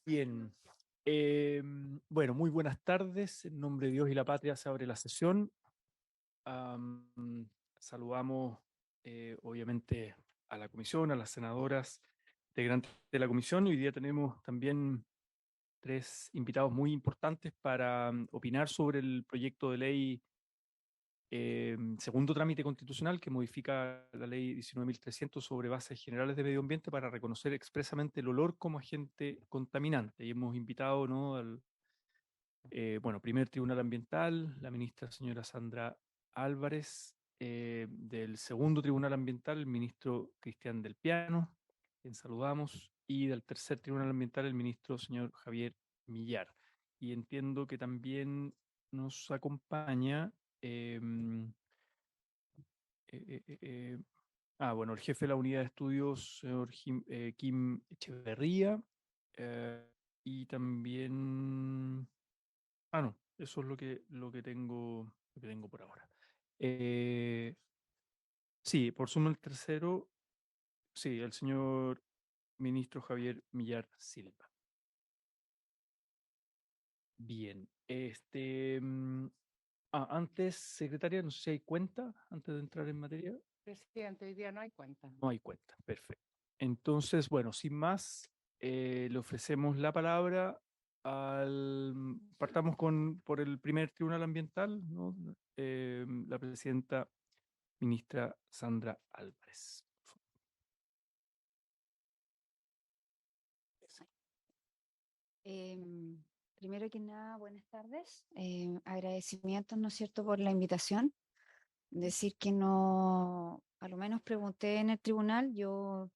Bien. Bueno, muy buenas tardes. En nombre de Dios y la patria se abre la sesión. Saludamos, obviamente, a la comisión, a las senadoras integrantes de la comisión. Y hoy día tenemos también tres invitados muy importantes para opinar sobre el proyecto de ley, segundo trámite constitucional que modifica la ley 19.300 sobre bases generales de medio ambiente para reconocer expresamente el olor como agente contaminante. Y hemos invitado, ¿no?, al primer tribunal ambiental, la ministra señora Sandra Álvarez, del segundo tribunal ambiental, el ministro Cristian del Piano, quien saludamos, y del tercer tribunal ambiental, el ministro señor Javier Millar. Y entiendo que también nos acompaña eh, bueno, el jefe de la unidad de estudios, señor Kim Echeverría, y también, no, eso es lo que tengo por ahora. Eh, sí, por sumo el tercero, sí, el señor ministro Javier Millar Silva. Bien, antes, secretaria, no sé si hay cuenta, antes de entrar en materia. Presidente, hoy día no hay cuenta. No hay cuenta, perfecto. Entonces, bueno, sin más, le ofrecemos la palabra partamos por el primer tribunal ambiental, ¿no? La presidenta ministra Sandra Álvarez. Primero que nada, buenas tardes. Agradecimientos, ¿no es cierto?, por la invitación. Decir que no, a lo menos pregunté en el tribunal, yo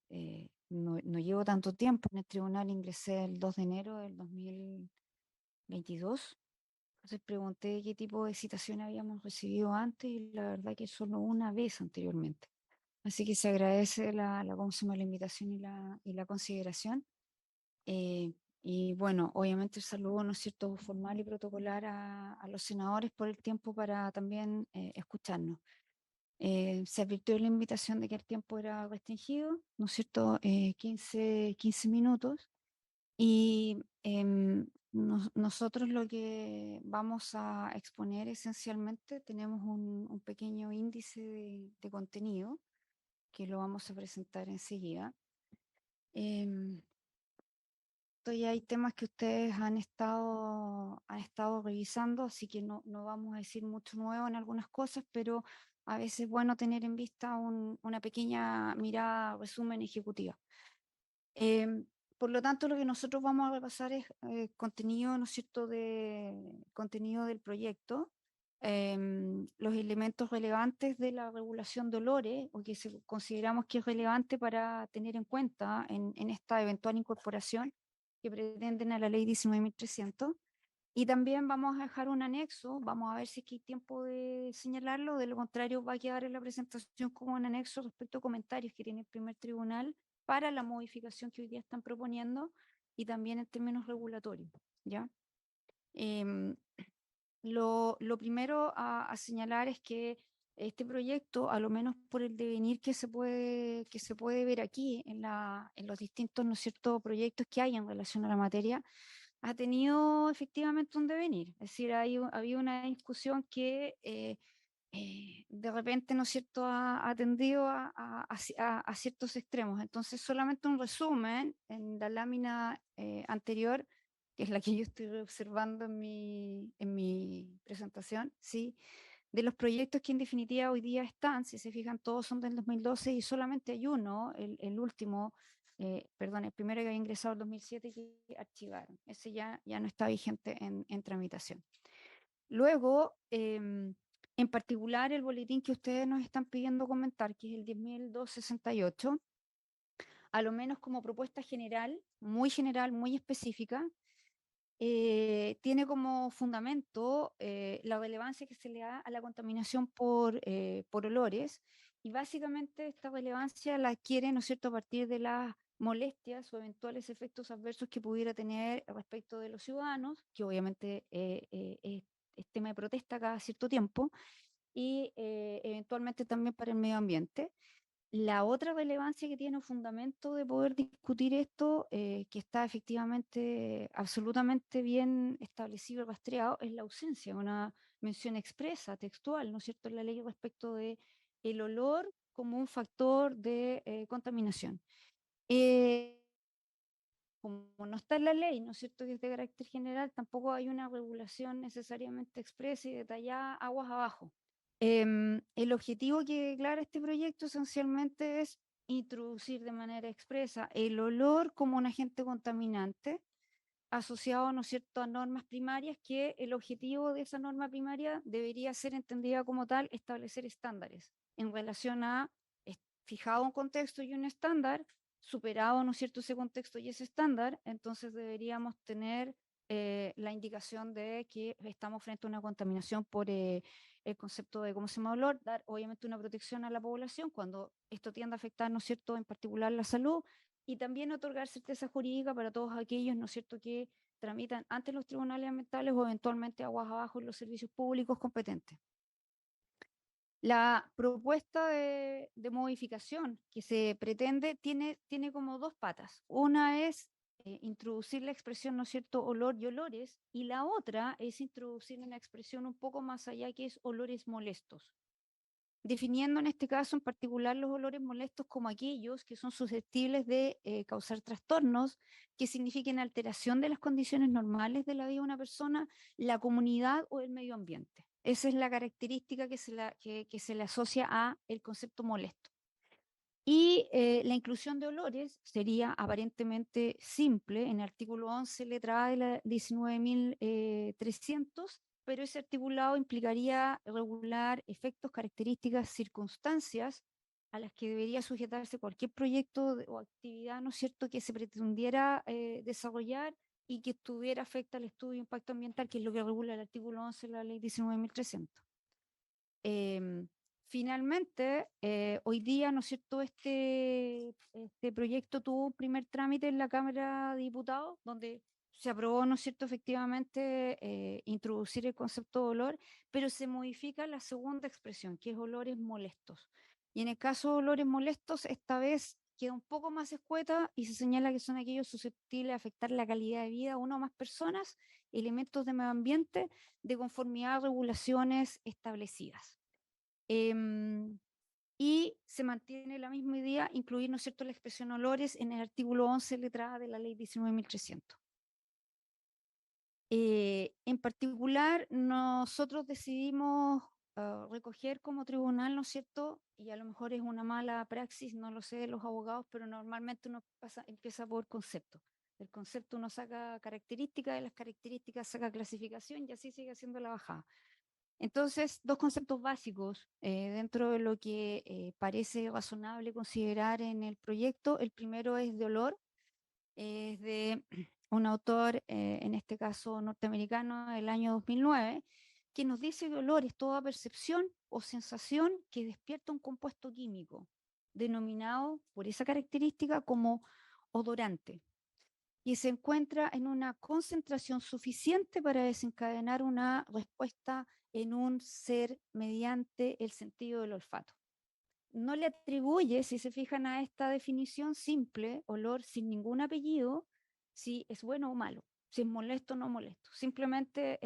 no llevo tanto tiempo en el tribunal, ingresé el 2 de enero del 2022. Entonces pregunté qué tipo de citación habíamos recibido antes y la verdad que solo una vez anteriormente. Así que se agradece ¿cómo se llama?, la invitación y la consideración. Y bueno, obviamente el saludo, ¿no es cierto?, formal y protocolar a los senadores por el tiempo para también escucharnos. Se advirtió la invitación de que el tiempo era restringido, ¿no es cierto?, 15 minutos. Y nosotros lo que vamos a exponer esencialmente, tenemos un pequeño índice de contenido que lo vamos a presentar enseguida. Em, Hay temas que ustedes han estado revisando, así que no vamos a decir mucho nuevo en algunas cosas, pero a veces es bueno tener en vista una pequeña mirada, resumen ejecutiva. Em, por lo tanto, lo que nosotros vamos a repasar es contenido, ¿no es cierto?, contenido del proyecto, los elementos relevantes de la regulación de olores, o que consideramos que es relevante para tener en cuenta en esta eventual incorporación que pretenden a la ley 19.300. Y también vamos a dejar un anexo, vamos a ver si es que hay tiempo de señalarlo, de lo contrario va a quedar en la presentación como un anexo respecto a comentarios que tiene el primer tribunal para la modificación que hoy día están proponiendo y también en términos regulatorios, ¿ya? Em, lo primero a señalar es que este proyecto, a lo menos por el devenir que se puede ver aquí en los distintos, ¿no es cierto?, proyectos que hay en relación a la materia, ha tenido efectivamente un devenir. Es decir, había una discusión que de repente, ¿no es cierto?, ha tendido a ciertos extremos. Entonces, solamente un resumen en la lámina anterior, que es la que yo estoy observando en mi presentación, ¿sí?, de los proyectos que en definitiva hoy día están. Si se fijan, todos son del 2012 y solamente hay uno, el último, perdón, el primero que había ingresado en 2007, que archivaron. Ese ya no está vigente en tramitación. Luego, en particular, el boletín que ustedes nos están pidiendo comentar, que es el 10.268, a lo menos como propuesta general, muy específica, tiene como fundamento la relevancia que se le da a la contaminación por olores, y básicamente esta relevancia la adquiere, ¿no es cierto?, a partir de las molestias o eventuales efectos adversos que pudiera tener respecto de los ciudadanos, que obviamente es tema de protesta cada cierto tiempo, y eventualmente también para el medio ambiente. La otra relevancia que tiene un fundamento de poder discutir esto, que está efectivamente absolutamente bien establecido y rastreado, es la ausencia, una mención expresa, textual, ¿no es cierto?, en la ley respecto de el olor como un factor de contaminación. Como no está en la ley, ¿no es cierto?, que es de carácter general, tampoco hay una regulación necesariamente expresa y detallada aguas abajo. El objetivo que declara este proyecto esencialmente es introducir de manera expresa el olor como un agente contaminante asociado, ¿no es cierto?, a normas primarias, que el objetivo de esa norma primaria debería ser entendida como tal, establecer estándares en relación a fijado un contexto y un estándar, superado, ¿no es cierto?, ese contexto y ese estándar, entonces deberíamos tener la indicación de que estamos frente a una contaminación por el concepto de cómo se llama olor, dar obviamente una protección a la población cuando esto tiende a afectar, ¿no es cierto?, en particular la salud, y también otorgar certeza jurídica para todos aquellos, ¿no es cierto?, que tramitan ante los tribunales ambientales o eventualmente aguas abajo en los servicios públicos competentes. La propuesta de modificación que se pretende tiene como dos patas. Una es introducir la expresión, ¿no es cierto?, olor y olores, y la otra es introducir una expresión un poco más allá, que es olores molestos, definiendo en este caso en particular los olores molestos como aquellos que son susceptibles de causar trastornos que signifiquen alteración de las condiciones normales de la vida de una persona, la comunidad o el medio ambiente. Esa es la característica que se le asocia a el concepto molesto. Y la inclusión de olores sería aparentemente simple en el artículo 11, letra A de la 19.300, pero ese articulado implicaría regular efectos, características, circunstancias a las que debería sujetarse cualquier proyecto o actividad, ¿no es cierto?, que se pretendiera desarrollar y que estuviera afecta al estudio de impacto ambiental, que es lo que regula el artículo 11 de la ley 19.300. Finalmente, hoy día, ¿no es cierto?, este proyecto tuvo un primer trámite en la Cámara de Diputados, donde se aprobó, ¿no es cierto?, efectivamente introducir el concepto de olor, pero se modifica la segunda expresión, que es olores molestos. Y en el caso de olores molestos, esta vez queda un poco más escueta y se señala que son aquellos susceptibles de afectar la calidad de vida de una o más personas, elementos de medio ambiente, de conformidad a regulaciones establecidas. Y se mantiene la misma idea, incluir, ¿no es cierto?, la expresión olores en el artículo 11, letra A de la ley 19.300. En particular, nosotros decidimos recoger como tribunal, ¿no es cierto?, y a lo mejor es una mala praxis, no lo sé, de los abogados, pero normalmente uno empieza por concepto. Del concepto uno saca características, de las características saca clasificación y así sigue haciendo la bajada. Entonces, dos conceptos básicos dentro de lo que parece razonable considerar en el proyecto. El primero es de olor, es de un autor, en este caso norteamericano, del año 2009, que nos dice que olor es toda percepción o sensación que despierta un compuesto químico, denominado por esa característica como odorante, y se encuentra en una concentración suficiente para desencadenar una respuesta en un ser mediante el sentido del olfato. No le atribuye, si se fijan, a esta definición simple, olor sin ningún apellido, si es bueno o malo, si es molesto o no molesto. Simplemente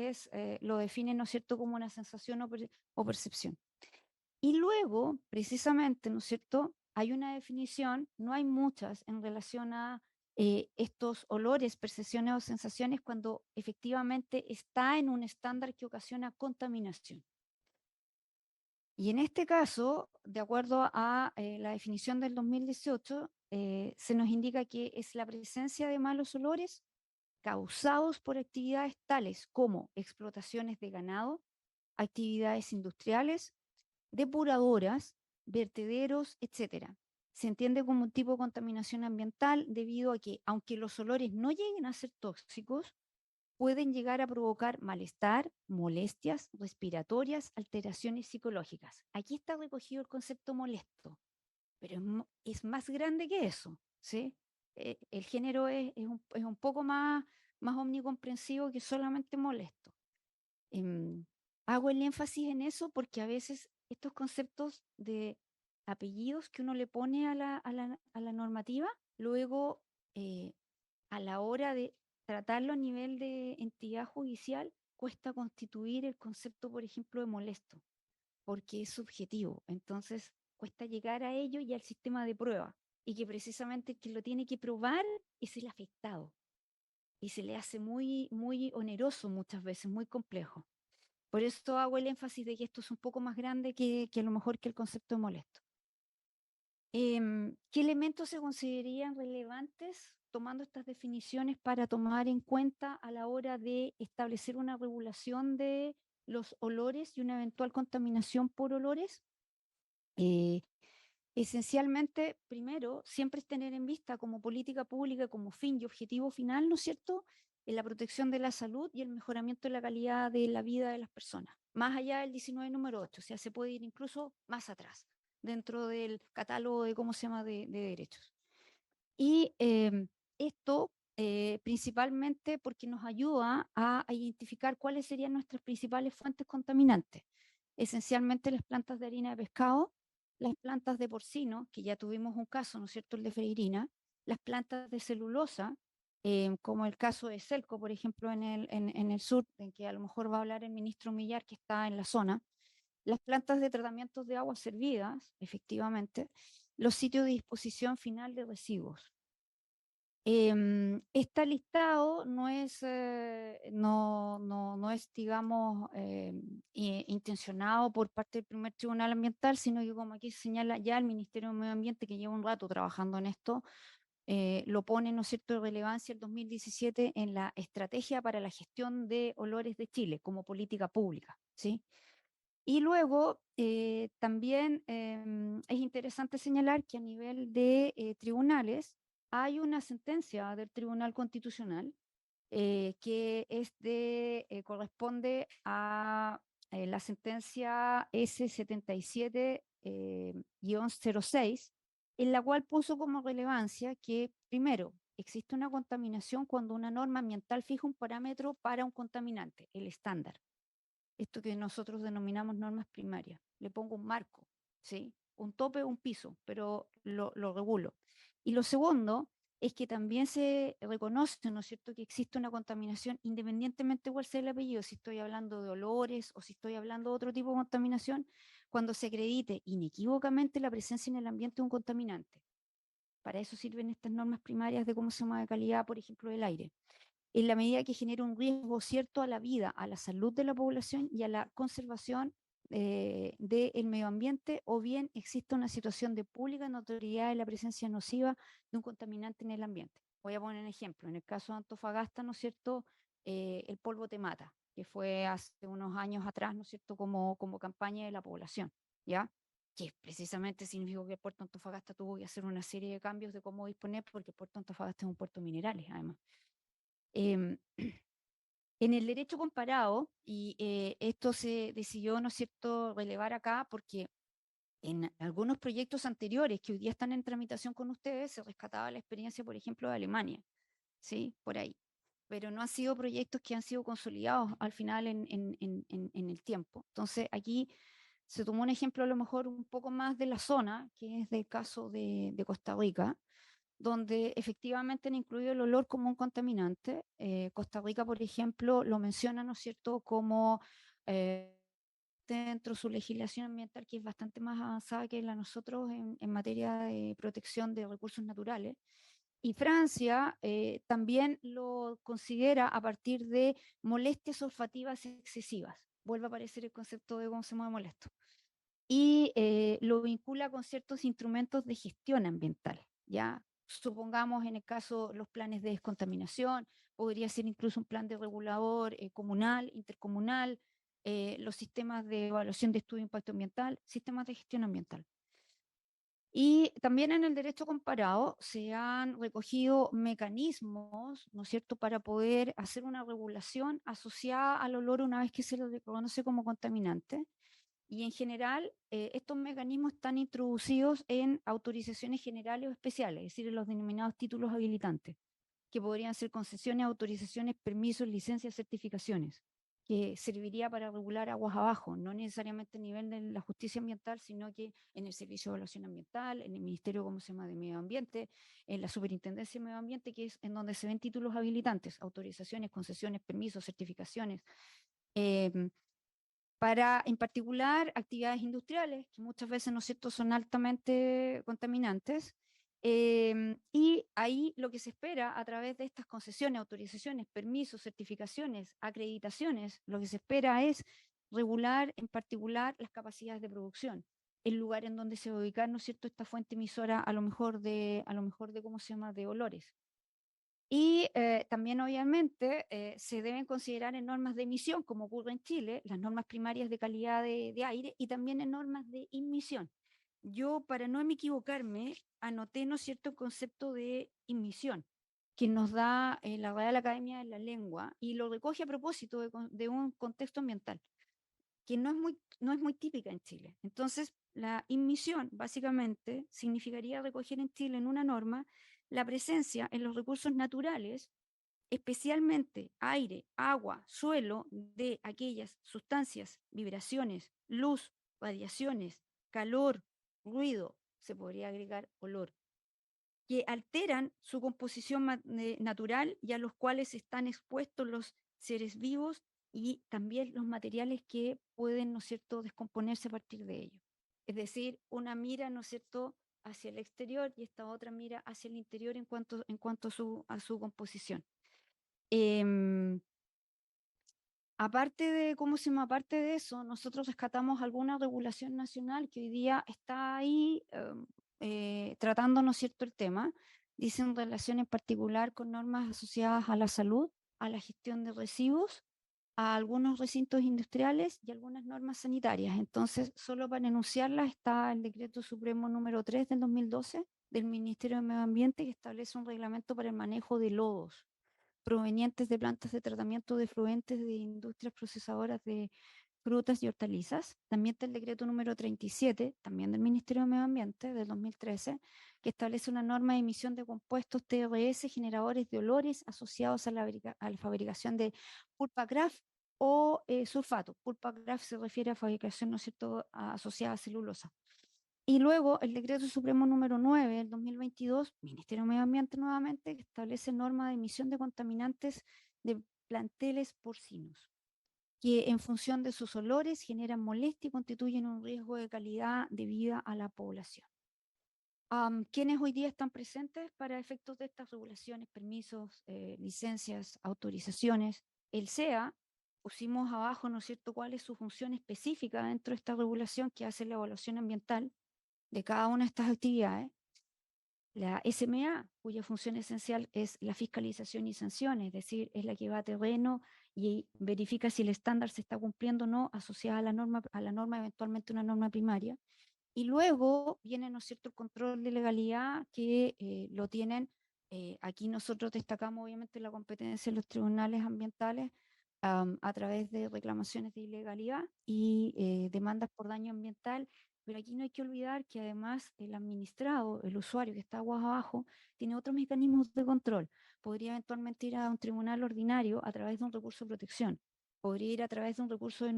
lo define, ¿no es cierto?, como una sensación o percepción. Y luego, precisamente, ¿no es cierto?, hay una definición, no hay muchas en relación a estos olores, percepciones o sensaciones cuando efectivamente está en un estándar que ocasiona contaminación. Y en este caso, de acuerdo a la definición del 2018, se nos indica que es la presencia de malos olores causados por actividades tales como explotaciones de ganado, actividades industriales, depuradoras, vertederos, etcétera. Se entiende como un tipo de contaminación ambiental debido a que, aunque los olores no lleguen a ser tóxicos, pueden llegar a provocar malestar, molestias respiratorias, alteraciones psicológicas. Aquí está recogido el concepto molesto, pero es más grande que eso, ¿sí? El género es un poco más omnicomprensivo que solamente molesto. Hago el énfasis en eso porque a veces estos conceptos de apellidos que uno le pone a la normativa, luego a la hora de tratarlo a nivel de entidad judicial, cuesta constituir el concepto, por ejemplo, de molesto, porque es subjetivo. Entonces, cuesta llegar a ello y al sistema de prueba. Y que precisamente el que lo tiene que probar es el afectado. Y se le hace muy, muy oneroso muchas veces, muy complejo. Por eso hago el énfasis de que esto es un poco más grande que a lo mejor que el concepto de molesto. ¿Qué elementos se considerarían relevantes tomando estas definiciones para tomar en cuenta a la hora de establecer una regulación de los olores y una eventual contaminación por olores? Eh, Esencialmente, primero, siempre es tener en vista como política pública, como fin y objetivo final, ¿no es cierto?, en la protección de la salud y el mejoramiento de la calidad de la vida de las personas. Más allá del 19 número 8, o sea, se puede ir incluso más atrás, dentro del catálogo de, ¿cómo se llama?, de derechos. Y esto principalmente porque nos ayuda a identificar cuáles serían nuestras principales fuentes contaminantes. Esencialmente las plantas de harina de pescado, las plantas de porcino, que ya tuvimos un caso, ¿no es cierto?, el de Freirina, las plantas de celulosa, como el caso de Celco, por ejemplo, en el sur, en que a lo mejor va a hablar el ministro Millar, que está en la zona, las plantas de tratamientos de aguas servidas, efectivamente, los sitios de disposición final de residuos. Este listado no es, no es, digamos, intencionado por parte del primer tribunal ambiental, sino que como aquí se señala ya el Ministerio de Medio Ambiente, que lleva un rato trabajando en esto, lo pone, ¿no es cierto?, de relevancia el 2017 en la Estrategia para la Gestión de Olores de Chile como política pública, ¿sí? Y luego también es interesante señalar que a nivel de tribunales hay una sentencia del Tribunal Constitucional que corresponde a la sentencia S77-06, en la cual puso como relevancia que, primero, existe una contaminación cuando una norma ambiental fija un parámetro para un contaminante, el estándar, esto que nosotros denominamos normas primarias. Le pongo un marco, ¿sí? Un tope, un piso, pero lo regulo. Y lo segundo es que también se reconoce, ¿no es cierto?, que existe una contaminación independientemente cuál sea el apellido, si estoy hablando de olores o si estoy hablando de otro tipo de contaminación, cuando se acredite inequívocamente la presencia en el ambiente de un contaminante. Para eso sirven estas normas primarias de cómo se llama de calidad, por ejemplo, del aire, en la medida que genera un riesgo cierto a la vida, a la salud de la población y a la conservación del medio ambiente, o bien existe una situación de pública notoriedad de la presencia nociva de un contaminante en el ambiente. Voy a poner un ejemplo. En el caso de Antofagasta, ¿no es cierto?, el polvo te mata, que fue hace unos años atrás, ¿no es cierto?, como campaña de la población, ¿ya? Que precisamente significó que el puerto de Antofagasta tuvo que hacer una serie de cambios de cómo disponer, porque el puerto de Antofagasta es un puerto de minerales, además. Em, en el derecho comparado, y esto se decidió, ¿no es cierto?, relevar acá porque en algunos proyectos anteriores que hoy día están en tramitación con ustedes se rescataba la experiencia, por ejemplo, de Alemania, ¿sí? Por ahí. Pero no han sido proyectos que han sido consolidados al final en el tiempo. Entonces, aquí se tomó un ejemplo a lo mejor un poco más de la zona, que es del caso de Costa Rica, donde efectivamente han incluido el olor como un contaminante. Costa Rica, por ejemplo, lo menciona, ¿no es cierto?, como dentro de su legislación ambiental, que es bastante más avanzada que la de nosotros en materia de protección de recursos naturales. Y Francia también lo considera a partir de molestias olfativas excesivas. Vuelve a aparecer el concepto de cómo se mueve molesto. Y lo vincula con ciertos instrumentos de gestión ambiental, ¿ya? Supongamos en el caso los planes de descontaminación, podría ser incluso un plan de regulador comunal, intercomunal, los sistemas de evaluación de estudio de impacto ambiental, sistemas de gestión ambiental. Y también en el derecho comparado se han recogido mecanismos, ¿no es cierto?, para poder hacer una regulación asociada al olor una vez que se lo reconoce como contaminante. Y en general, estos mecanismos están introducidos en autorizaciones generales o especiales, es decir, en los denominados títulos habilitantes, que podrían ser concesiones, autorizaciones, permisos, licencias, certificaciones. que serviría para regular aguas abajo, no necesariamente a nivel de la justicia ambiental, sino que en el Servicio de Evaluación Ambiental, en el Ministerio, ¿cómo se llama?, de Medio Ambiente, en la Superintendencia de Medio Ambiente, que es en donde se ven títulos habilitantes, autorizaciones, concesiones, permisos, certificaciones, eh, para, en particular, actividades industriales, que muchas veces, ¿no es cierto?, son altamente contaminantes. Y ahí lo que se espera a través de estas concesiones, autorizaciones, permisos, certificaciones, acreditaciones, lo que se espera es regular en particular las capacidades de producción, el lugar en donde se va a ubicar, ¿no es cierto?, esta fuente emisora a lo mejor de, ¿cómo se llama?, de olores. Y también, obviamente, se deben considerar en normas de emisión, como ocurre en Chile, las normas primarias de calidad de aire y también en normas de emisión. Yo, para no equivocarme, anoté, ¿no es cierto?, el concepto de emisión que nos da la Real Academia de la Lengua y lo recoge a propósito de un contexto ambiental que no es muy típica en Chile. Entonces, la emisión básicamente significaría recoger en Chile en una norma la presencia en los recursos naturales, especialmente aire, agua, suelo, de aquellas sustancias, vibraciones, luz, radiaciones, calor, ruido, se podría agregar olor, que alteran su composición natural y a los cuales están expuestos los seres vivos y también los materiales que pueden, ¿no es cierto?, descomponerse a partir de ello. Es decir, una mira, ¿no es cierto?, hacia el exterior y esta otra mira hacia el interior en cuanto a su composición. Em, Aparte de, ¿cómo se llama? Aparte de eso, nosotros rescatamos alguna regulación nacional que hoy día está ahí tratando, ¿no es cierto?, el tema. Dice en relación en particular con normas asociadas a la salud, a la gestión de residuos, a algunos recintos industriales y algunas normas sanitarias. Entonces, solo para enunciarlas está el Decreto Supremo número 3 del 2012 del Ministerio de Medio Ambiente que establece un reglamento para el manejo de lodos provenientes de plantas de tratamiento de efluentes de industrias procesadoras de frutas y hortalizas. También está el decreto número 37, también del Ministerio de Medio Ambiente, del 2013, que establece una norma de emisión de compuestos TRS generadores de olores asociados a la fabricación de pulpa craft o sulfato. Pulpa craft se refiere a fabricación, ¿no es cierto?, asociada a celulosa. Y luego el decreto supremo número 9 del 2022, Ministerio de Medio Ambiente nuevamente, que establece normas de emisión de contaminantes de planteles porcinos, que en función de sus olores generan molestia y constituyen un riesgo de calidad de vida a la población. ¿Quiénes hoy día están presentes para efectos de estas regulaciones, permisos, licencias, autorizaciones? El SEA, pusimos abajo, ¿no es cierto?, cuál es su función específica dentro de esta regulación que hace la evaluación ambiental de cada una de estas actividades. La SMA, cuya función esencial es la fiscalización y sanciones, es decir, es la que va a terreno y verifica si el estándar se está cumpliendo o no, asociada a la norma eventualmente una norma primaria. Y luego viene, ¿no es cierto?, el control de legalidad que lo tienen, aquí nosotros destacamos obviamente la competencia de los tribunales ambientales a través de reclamaciones de ilegalidad y demandas por daño ambiental, pero aquí no hay que olvidar que además el administrado, el usuario que está aguas abajo, tiene otros mecanismos de control. Podría eventualmente ir a un tribunal ordinario a través de un recurso de protección, podría ir a través de un recurso de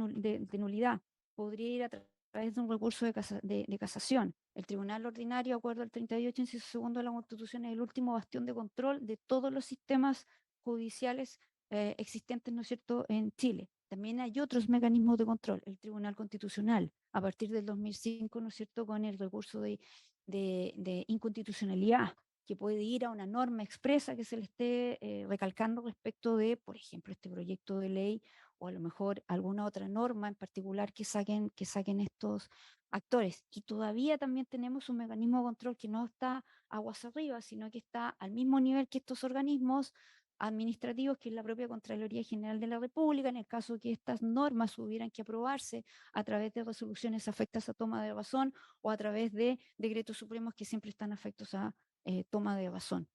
nulidad, podría ir a través de un recurso de casación. El tribunal ordinario, de acuerdo al 38, inciso segundo de la Constitución, es el último bastión de control de todos los sistemas judiciales existentes, ¿no es cierto?, en Chile. También hay otros mecanismos de control, el Tribunal Constitucional, a partir del 2005, ¿no es cierto?, con el recurso de inconstitucionalidad, que puede ir a una norma expresa que se le esté recalcando respecto de, por ejemplo, este proyecto de ley o a lo mejor alguna otra norma en particular que saquen estos actores. Y todavía también tenemos un mecanismo de control que no está aguas arriba, sino que está al mismo nivel que estos organismos administrativos, que es la propia Contraloría General de la República, en el caso de que estas normas hubieran que aprobarse a través de resoluciones afectas a toma de razón o a través de decretos supremos que siempre están afectos a toma de razón.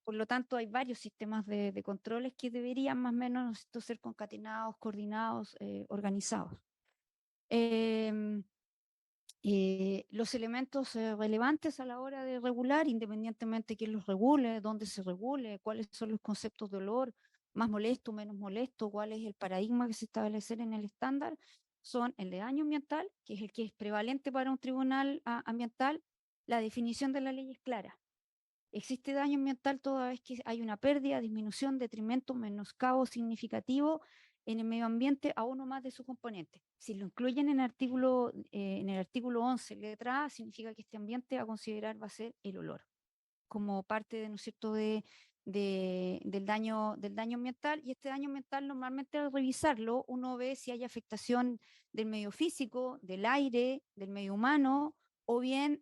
Por lo tanto, hay varios sistemas de controles que deberían más o menos ser concatenados, coordinados, organizados. Los elementos relevantes a la hora de regular, independientemente de quién los regule, dónde se regule, cuáles son los conceptos de olor, más molesto, menos molesto, cuál es el paradigma que se establece en el estándar, son el de daño ambiental, que es el que es prevalente para un tribunal ambiental. La definición de la ley es clara. Existe daño ambiental toda vez que hay una pérdida, disminución, detrimento, menoscabo significativo en el medio ambiente a uno más de sus componentes. Si lo incluyen en el artículo 11, letra A, significa que este ambiente a considerar va a ser el olor, como parte de, ¿no es cierto?, del daño ambiental. Y este daño ambiental normalmente al revisarlo uno ve si hay afectación del medio físico, del aire, del medio humano, o bien,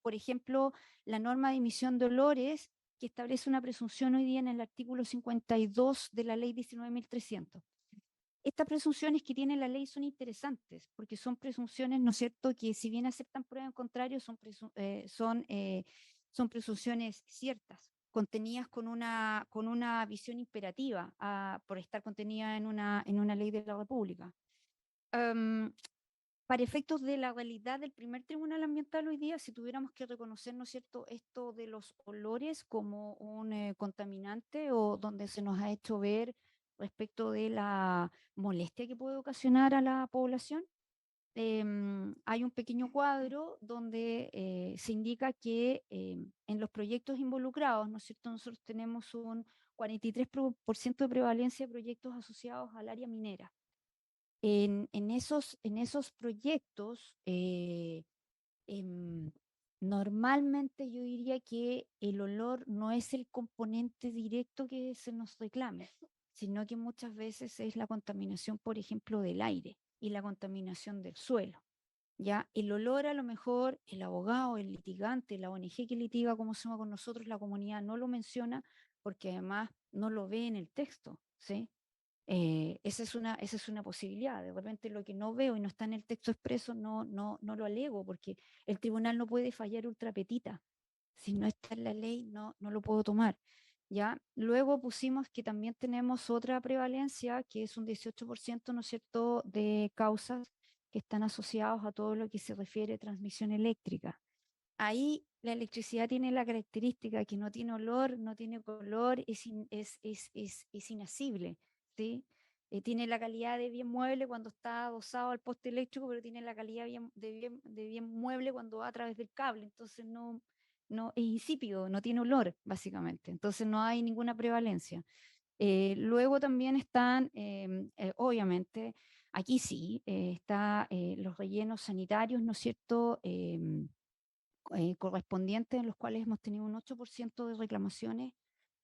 por ejemplo, la norma de emisión de olores que establece una presunción hoy día en el artículo 52 de la ley 19.300. Estas presunciones que tiene la ley son interesantes porque son presunciones, ¿no es cierto?, que si bien aceptan prueba en contrario, son presunciones ciertas, contenidas con una visión imperativa por estar contenida en una ley de la República. Um, para efectos de la realidad del primer tribunal ambiental hoy día, si tuviéramos que reconocer, ¿no es cierto?, esto de los olores como un contaminante o donde se nos ha hecho ver respecto de la molestia que puede ocasionar a la población, hay un pequeño cuadro donde se indica que en los proyectos involucrados, ¿no es cierto?, nosotros tenemos un 43% de prevalencia de proyectos asociados al área minera. En esos proyectos, em, normalmente yo diría que el olor no es el componente directo que se nos reclame, sino que muchas veces es la contaminación, por ejemplo, del aire y la contaminación del suelo. Ya el olor a lo mejor el abogado, el litigante, la ONG que litiga como se llama con nosotros, la comunidad no lo menciona porque además no lo ve en el texto, ¿sí? Esa es una posibilidad. De repente lo que no veo y no está en el texto expreso no lo alego porque el tribunal no puede fallar ultra petita. Si no está en la ley, no lo puedo tomar. ¿Ya? Luego pusimos que también tenemos otra prevalencia, que es un 18%, ¿no es cierto?, de causas que están asociados a todo lo que se refiere a transmisión eléctrica. Ahí la electricidad tiene la característica que no tiene olor, no tiene color, es inasible, ¿sí? Tiene la calidad de bien mueble cuando está adosado al poste eléctrico, pero tiene la calidad de bien mueble cuando va a través del cable. Entonces no es insípido, no tiene olor, básicamente. Entonces no hay ninguna prevalencia. Luego también están, obviamente, aquí sí, está los rellenos sanitarios, ¿no es cierto?, correspondientes, en los cuales hemos tenido un 8% de reclamaciones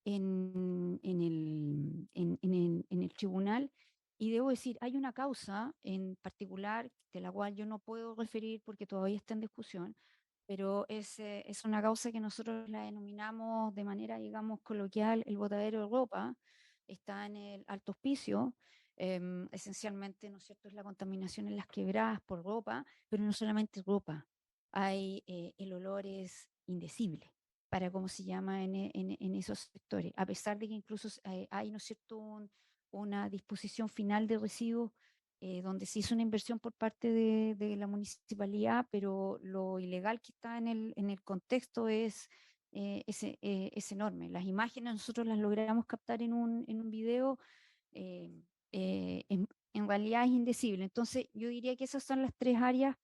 en el tribunal. Y debo decir, hay una causa en particular de la cual yo no puedo referir porque todavía está en discusión, pero es una causa que nosotros la denominamos de manera, digamos, coloquial, el botadero de ropa. Está en el Alto Hospicio. Esencialmente, ¿no es cierto?, es la contaminación en las quebradas por ropa, pero no solamente ropa. El olor es indecible para cómo se llama en esos sectores, a pesar de que incluso hay, ¿no es cierto?, una disposición final de residuos donde se hizo una inversión por parte de la municipalidad, pero lo ilegal que está en el contexto es enorme. Las imágenes nosotros las logramos captar en un video, eh, en realidad es indecible. Entonces yo diría que esas son las tres áreas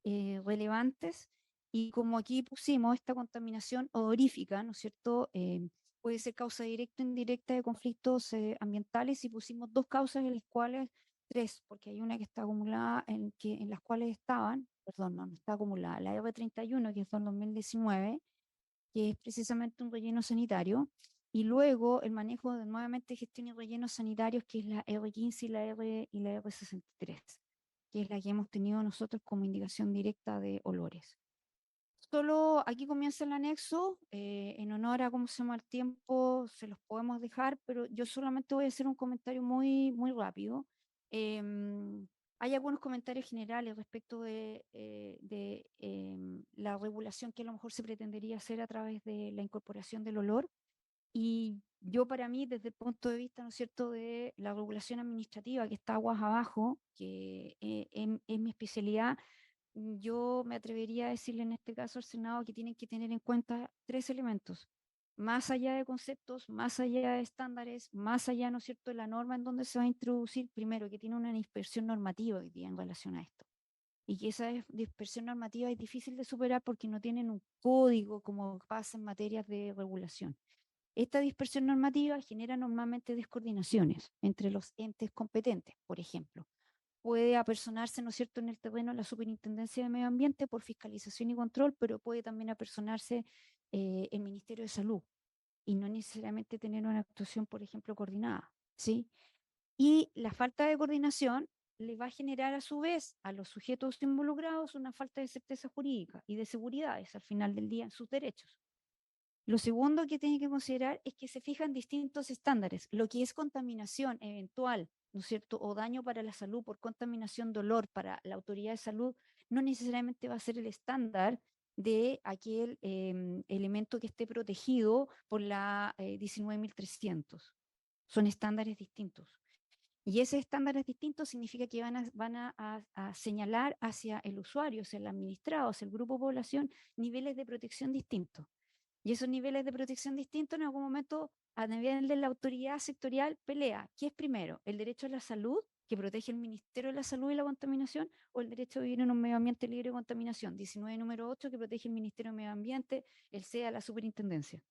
relevantes. Y como aquí pusimos esta contaminación odorífica, ¿no es cierto? Puede ser causa directa o indirecta de conflictos ambientales, y pusimos dos causas en las cuales, tres, porque hay una que está acumulada en las cuales estaban, perdón, no está acumulada, la R31, que fue en 2019, que es precisamente un relleno sanitario, y luego el manejo de nuevamente gestión y rellenos sanitarios, que es la R15 y la R63, que es la que hemos tenido nosotros como indicación directa de olores. Solo aquí comienza el anexo, en honor a cómo se llama el tiempo, se los podemos dejar, pero yo solamente voy a hacer un comentario muy rápido. Em, Hay algunos comentarios generales respecto de la regulación que a lo mejor se pretendería hacer a través de la incorporación del olor. Y yo, para mí, desde el punto de vista, ¿no es cierto?, de la regulación administrativa, que está aguas abajo, que es mi especialidad, yo me atrevería a decirle en este caso al Senado que tienen que tener en cuenta tres elementos. más allá de conceptos, más allá de estándares, más allá, ¿no es cierto?, de la norma en donde se va a introducir, primero, que tiene una dispersión normativa hoy día en relación a esto. Y que esa dispersión normativa es difícil de superar porque no tienen un código como pasa en materias de regulación. Esta dispersión normativa genera normalmente descoordinaciones entre los entes competentes, por ejemplo. Puede apersonarse, ¿no es cierto?, en el terreno de la Superintendencia de Medio Ambiente por fiscalización y control, pero puede también apersonarse el Ministerio de Salud y no necesariamente tener una actuación, por ejemplo, coordinada, ¿sí? Y la falta de coordinación le va a generar a su vez a los sujetos involucrados una falta de certeza jurídica y de seguridades al final del día en sus derechos. Lo segundo que tiene que considerar es que se fijan distintos estándares. Lo que es contaminación eventual, ¿no es cierto? O daño para la salud por contaminación, dolor para la autoridad de salud, no necesariamente va a ser el estándar de aquel elemento que esté protegido por la 19.300. Son estándares distintos. Y esos estándares distintos significa que van a señalar hacia el usuario, hacia el administrado, hacia el grupo población, niveles de protección distintos. Y esos niveles de protección distintos en algún momento a nivel de la autoridad sectorial pelea. ¿Qué es primero? ¿El derecho a la salud, que protege el Ministerio de la Salud y la Contaminación, o el derecho a vivir en un medio ambiente libre de contaminación? 19 número 8, que protege el Ministerio de Medio Ambiente, el SEA, la Superintendencia.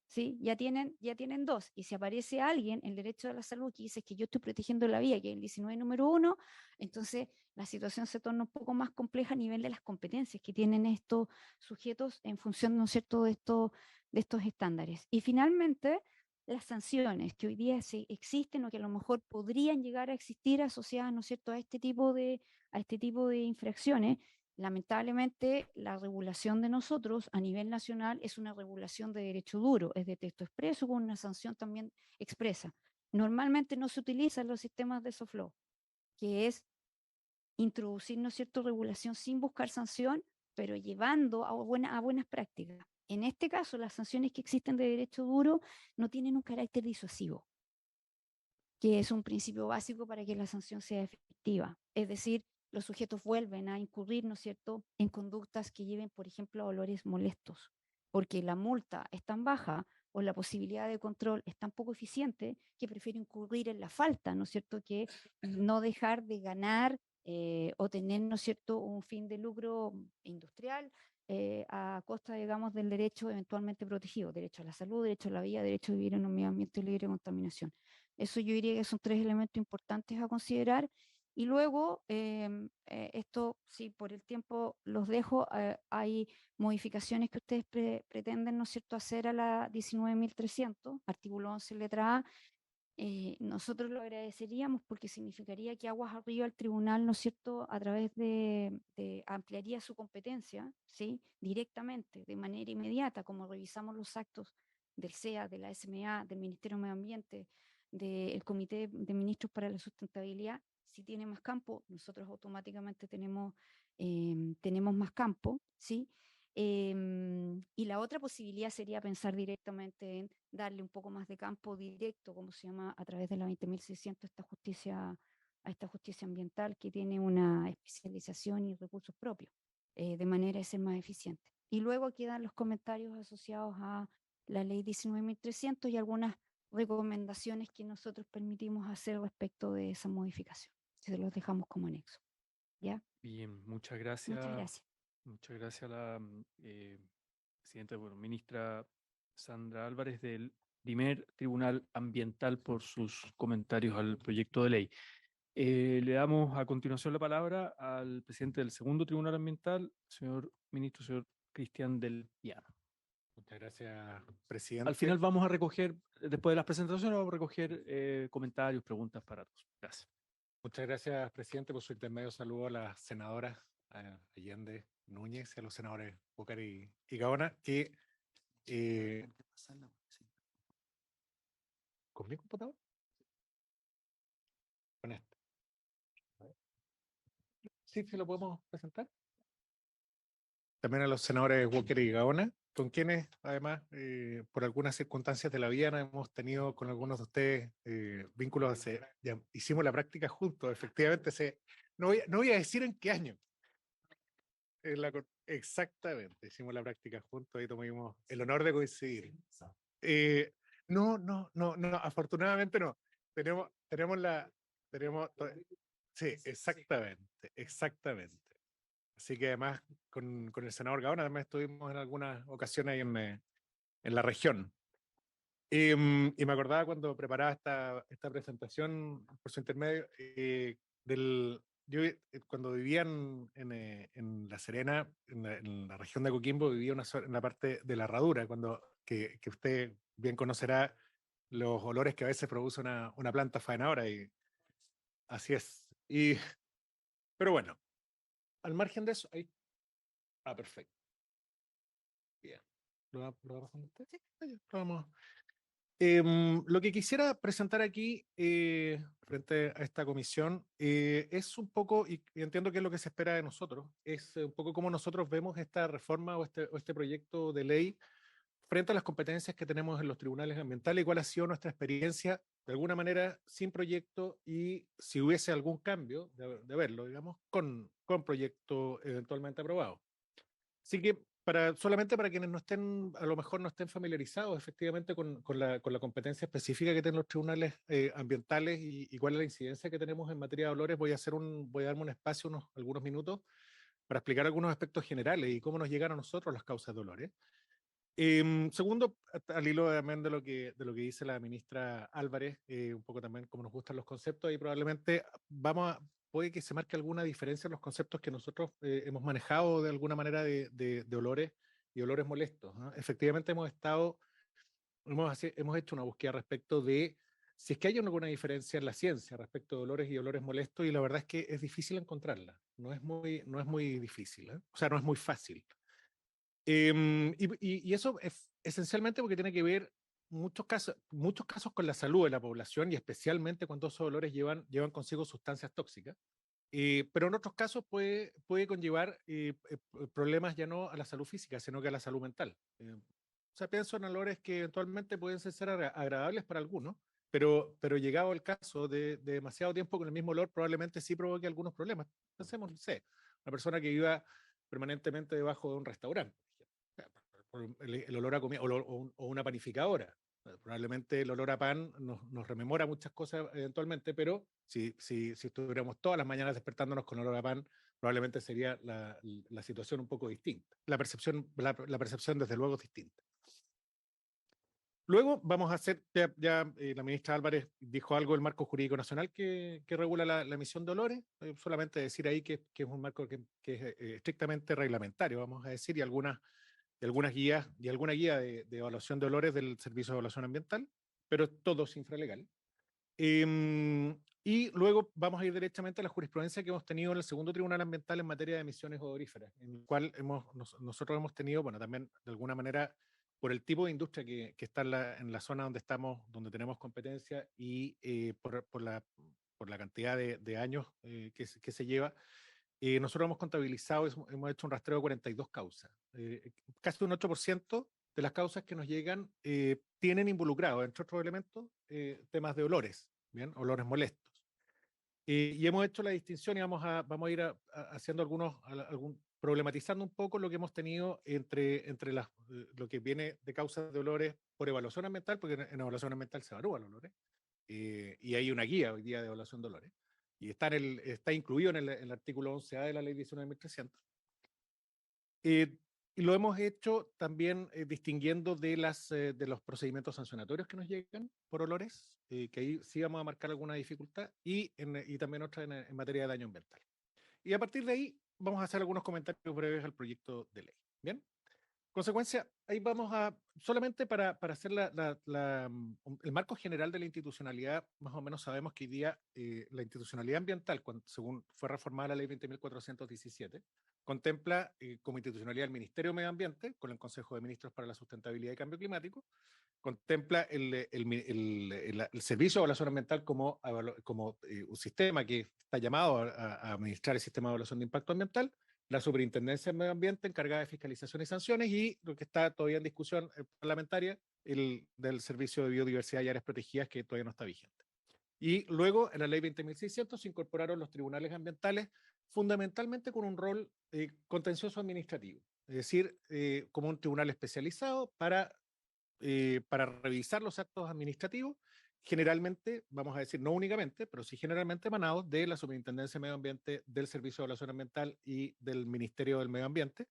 ¿Sí? Ya tienen dos. Y si aparece alguien, el derecho a la salud, que dice que yo estoy protegiendo la vida, que es el 19 número 1, entonces la situación se torna un poco más compleja a nivel de las competencias que tienen estos sujetos en función, ¿no es cierto?, de estos estándares. Y finalmente, las sanciones que hoy día existen o que a lo mejor podrían llegar a existir asociadas, ¿no es cierto?, a este tipo de infracciones. Lamentablemente, la regulación de nosotros a nivel nacional es una regulación de derecho duro, es de texto expreso con una sanción también expresa. Normalmente no se utilizan los sistemas de soft law, que es introducir, ¿no es cierto?, regulación sin buscar sanción, pero llevando a buenas prácticas. En este caso, las sanciones que existen de derecho duro no tienen un carácter disuasivo, que es un principio básico para que la sanción sea efectiva. Es decir, los sujetos vuelven a incurrir, ¿no es cierto?, en conductas que lleven, por ejemplo, a olores molestos, porque la multa es tan baja o la posibilidad de control es tan poco eficiente que prefiero incurrir en la falta, ¿no es cierto?, que no dejar de ganar o tener, ¿no es cierto?, un fin de lucro industrial a costa, digamos, del derecho eventualmente protegido, derecho a la salud, derecho a la vida, derecho a vivir en un medio ambiente libre de contaminación. Eso yo diría que son tres elementos importantes a considerar. Y luego, esto, sí, por el tiempo los dejo, hay modificaciones que ustedes pretenden, ¿no es cierto?, hacer a la 19.300, artículo 11, letra A. Nosotros lo agradeceríamos porque significaría que aguas arriba el tribunal, ¿no es cierto?, a través ampliaría su competencia, ¿sí?, directamente, de manera inmediata, como revisamos los actos del SEA, de la SMA, del Ministerio de Medio Ambiente, del Comité de Ministros para la Sustentabilidad. Si tiene más campo, nosotros automáticamente tenemos más campo, ¿sí? Y la otra posibilidad sería pensar directamente en darle un poco más de campo directo, como se llama, a través de la 20.600, a esta justicia ambiental que tiene una especialización y recursos propios, de manera de ser más eficiente. Y luego quedan los comentarios asociados a la ley 19.300 y algunas recomendaciones que nosotros permitimos hacer respecto de esa modificación. Se los dejamos como anexo. ¿Ya? Bien, Muchas gracias. muchas gracias a la presidenta, bueno, ministra Sandra Álvarez del primer Tribunal Ambiental por sus comentarios al proyecto de ley. Le damos a continuación la palabra al presidente del segundo Tribunal Ambiental, señor ministro, señor Cristian del Piano. Muchas gracias, Al presidente. final vamos a recoger, después de las presentaciones, vamos a recoger comentarios, preguntas para todos. Gracias. Muchas gracias, presidente, por su intermedio. Saludo a las senadoras Allende, Núñez, y a los senadores Búcar y Gaona, que ¿con mi computador? Con este. Sí, sí, lo podemos presentar. También a los senadores Walker y Gaona, con quienes, además, por algunas circunstancias de la vida, nos hemos tenido con algunos de ustedes vínculos. Ya hicimos la práctica juntos, efectivamente. No voy a decir en qué año. Exactamente, hicimos la práctica juntos y tuvimos el honor de coincidir. No, no, no, no, afortunadamente no. Tenemos la, tenemos, sí, exactamente, exactamente. Así que además con el senador Gaona también estuvimos en algunas ocasiones ahí en la región. Y me acordaba cuando preparaba esta presentación por su intermedio, cuando vivía en La Serena, en la región de Coquimbo, vivía en la parte de la Herradura, que usted bien conocerá los olores que a veces produce una planta faenadora, y así es. Pero bueno, al margen de eso, ahí. Ah, perfecto. Bien. ¿Lo va pasando usted? Sí, ahí, lo vamos. Lo que quisiera presentar aquí frente a esta comisión es un poco, y entiendo que es lo que se espera de nosotros, es un poco cómo nosotros vemos esta reforma o este proyecto de ley frente a las competencias que tenemos en los tribunales ambientales y cuál ha sido nuestra experiencia, de alguna manera, sin proyecto y si hubiese algún cambio de verlo, digamos, con proyecto eventualmente aprobado. Así que solamente para quienes no estén, a lo mejor no estén familiarizados efectivamente con la competencia específica que tienen los tribunales ambientales y cuál es la incidencia que tenemos en materia de olores, voy a darme un espacio, algunos minutos, para explicar algunos aspectos generales y cómo nos llegan a nosotros las causas de olores. Segundo, al hilo también de lo que dice la ministra Álvarez, un poco también como nos gustan los conceptos, y probablemente puede que se marque alguna diferencia en los conceptos que nosotros hemos manejado de alguna manera de olores y olores molestos, ¿no? Efectivamente hemos hecho una búsqueda respecto de si es que hay alguna diferencia en la ciencia respecto de olores y olores molestos, y la verdad es que es difícil encontrarla, no es muy difícil, ¿eh? O sea, no es muy fácil. Y eso es esencialmente porque tiene que ver muchos casos con la salud de la población y especialmente cuando esos olores llevan consigo sustancias tóxicas. Pero en otros casos puede conllevar problemas ya no a la salud física, sino que a la salud mental. O sea, pienso en olores que eventualmente pueden ser agradables para algunos, pero llegado el caso de demasiado tiempo con el mismo olor, probablemente sí provoque algunos problemas. Pensemos, no sé, una persona que viva permanentemente debajo de un restaurante, por el olor a comida, o una panificadora. Probablemente el olor a pan nos rememora muchas cosas eventualmente, pero si estuviéramos todas las mañanas despertándonos con olor a pan, probablemente sería la situación un poco distinta. La percepción desde luego es distinta. Luego vamos a hacer, la ministra Álvarez dijo algo del marco jurídico nacional que regula la emisión de olores, solamente decir ahí que es un marco que es estrictamente reglamentario, vamos a decir, y alguna guía de evaluación de olores del Servicio de Evaluación Ambiental, pero todo es infralegal. Y luego vamos a ir directamente a la jurisprudencia que hemos tenido en el segundo Tribunal Ambiental en materia de emisiones odoríferas, en el cual nosotros hemos tenido, bueno, también de alguna manera, por el tipo de industria que está en la zona donde estamos, donde tenemos competencia y por la cantidad de años que se lleva, nosotros hemos contabilizado, hemos hecho un rastreo de 42 causas. Casi un 8% de las causas que nos llegan tienen involucrados, entre otros elementos, temas de olores, ¿bien? Olores molestos. Y hemos hecho la distinción y vamos a ir haciendo problematizando un poco lo que hemos tenido entre lo que viene de causas de olores por evaluación ambiental, porque en evaluación ambiental se evalúan los olores, y hay una guía hoy día de evaluación de olores, y está incluido en el artículo 11A de la ley 19.300. Y lo hemos hecho también distinguiendo de los procedimientos sancionatorios que nos llegan por olores, que ahí sí vamos a marcar alguna dificultad, y también otra en materia de daño ambiental. Y a partir de ahí vamos a hacer algunos comentarios breves al proyecto de ley. Bien. Consecuencia, ahí vamos solamente para hacer el marco general de la institucionalidad, más o menos sabemos que hoy día la institucionalidad ambiental, según fue reformada la ley 20.417, contempla como institucionalidad el Ministerio de Medio Ambiente, con el Consejo de Ministros para la Sustentabilidad y Cambio Climático, contempla el Servicio de Evaluación Ambiental como un sistema que está llamado a administrar el sistema de evaluación de impacto ambiental, la Superintendencia de Medio Ambiente encargada de fiscalización y sanciones, y lo que está todavía en discusión parlamentaria, del Servicio de Biodiversidad y Áreas Protegidas, que todavía no está vigente. Y luego, en la ley 20.600 se incorporaron los tribunales ambientales, fundamentalmente con un rol contencioso administrativo, es decir, como un tribunal especializado para para revisar los actos administrativos, generalmente, vamos a decir, no únicamente, pero sí generalmente emanados de la Superintendencia de Medio Ambiente, del Servicio de Evaluación Ambiental y del Ministerio del Medio Ambiente.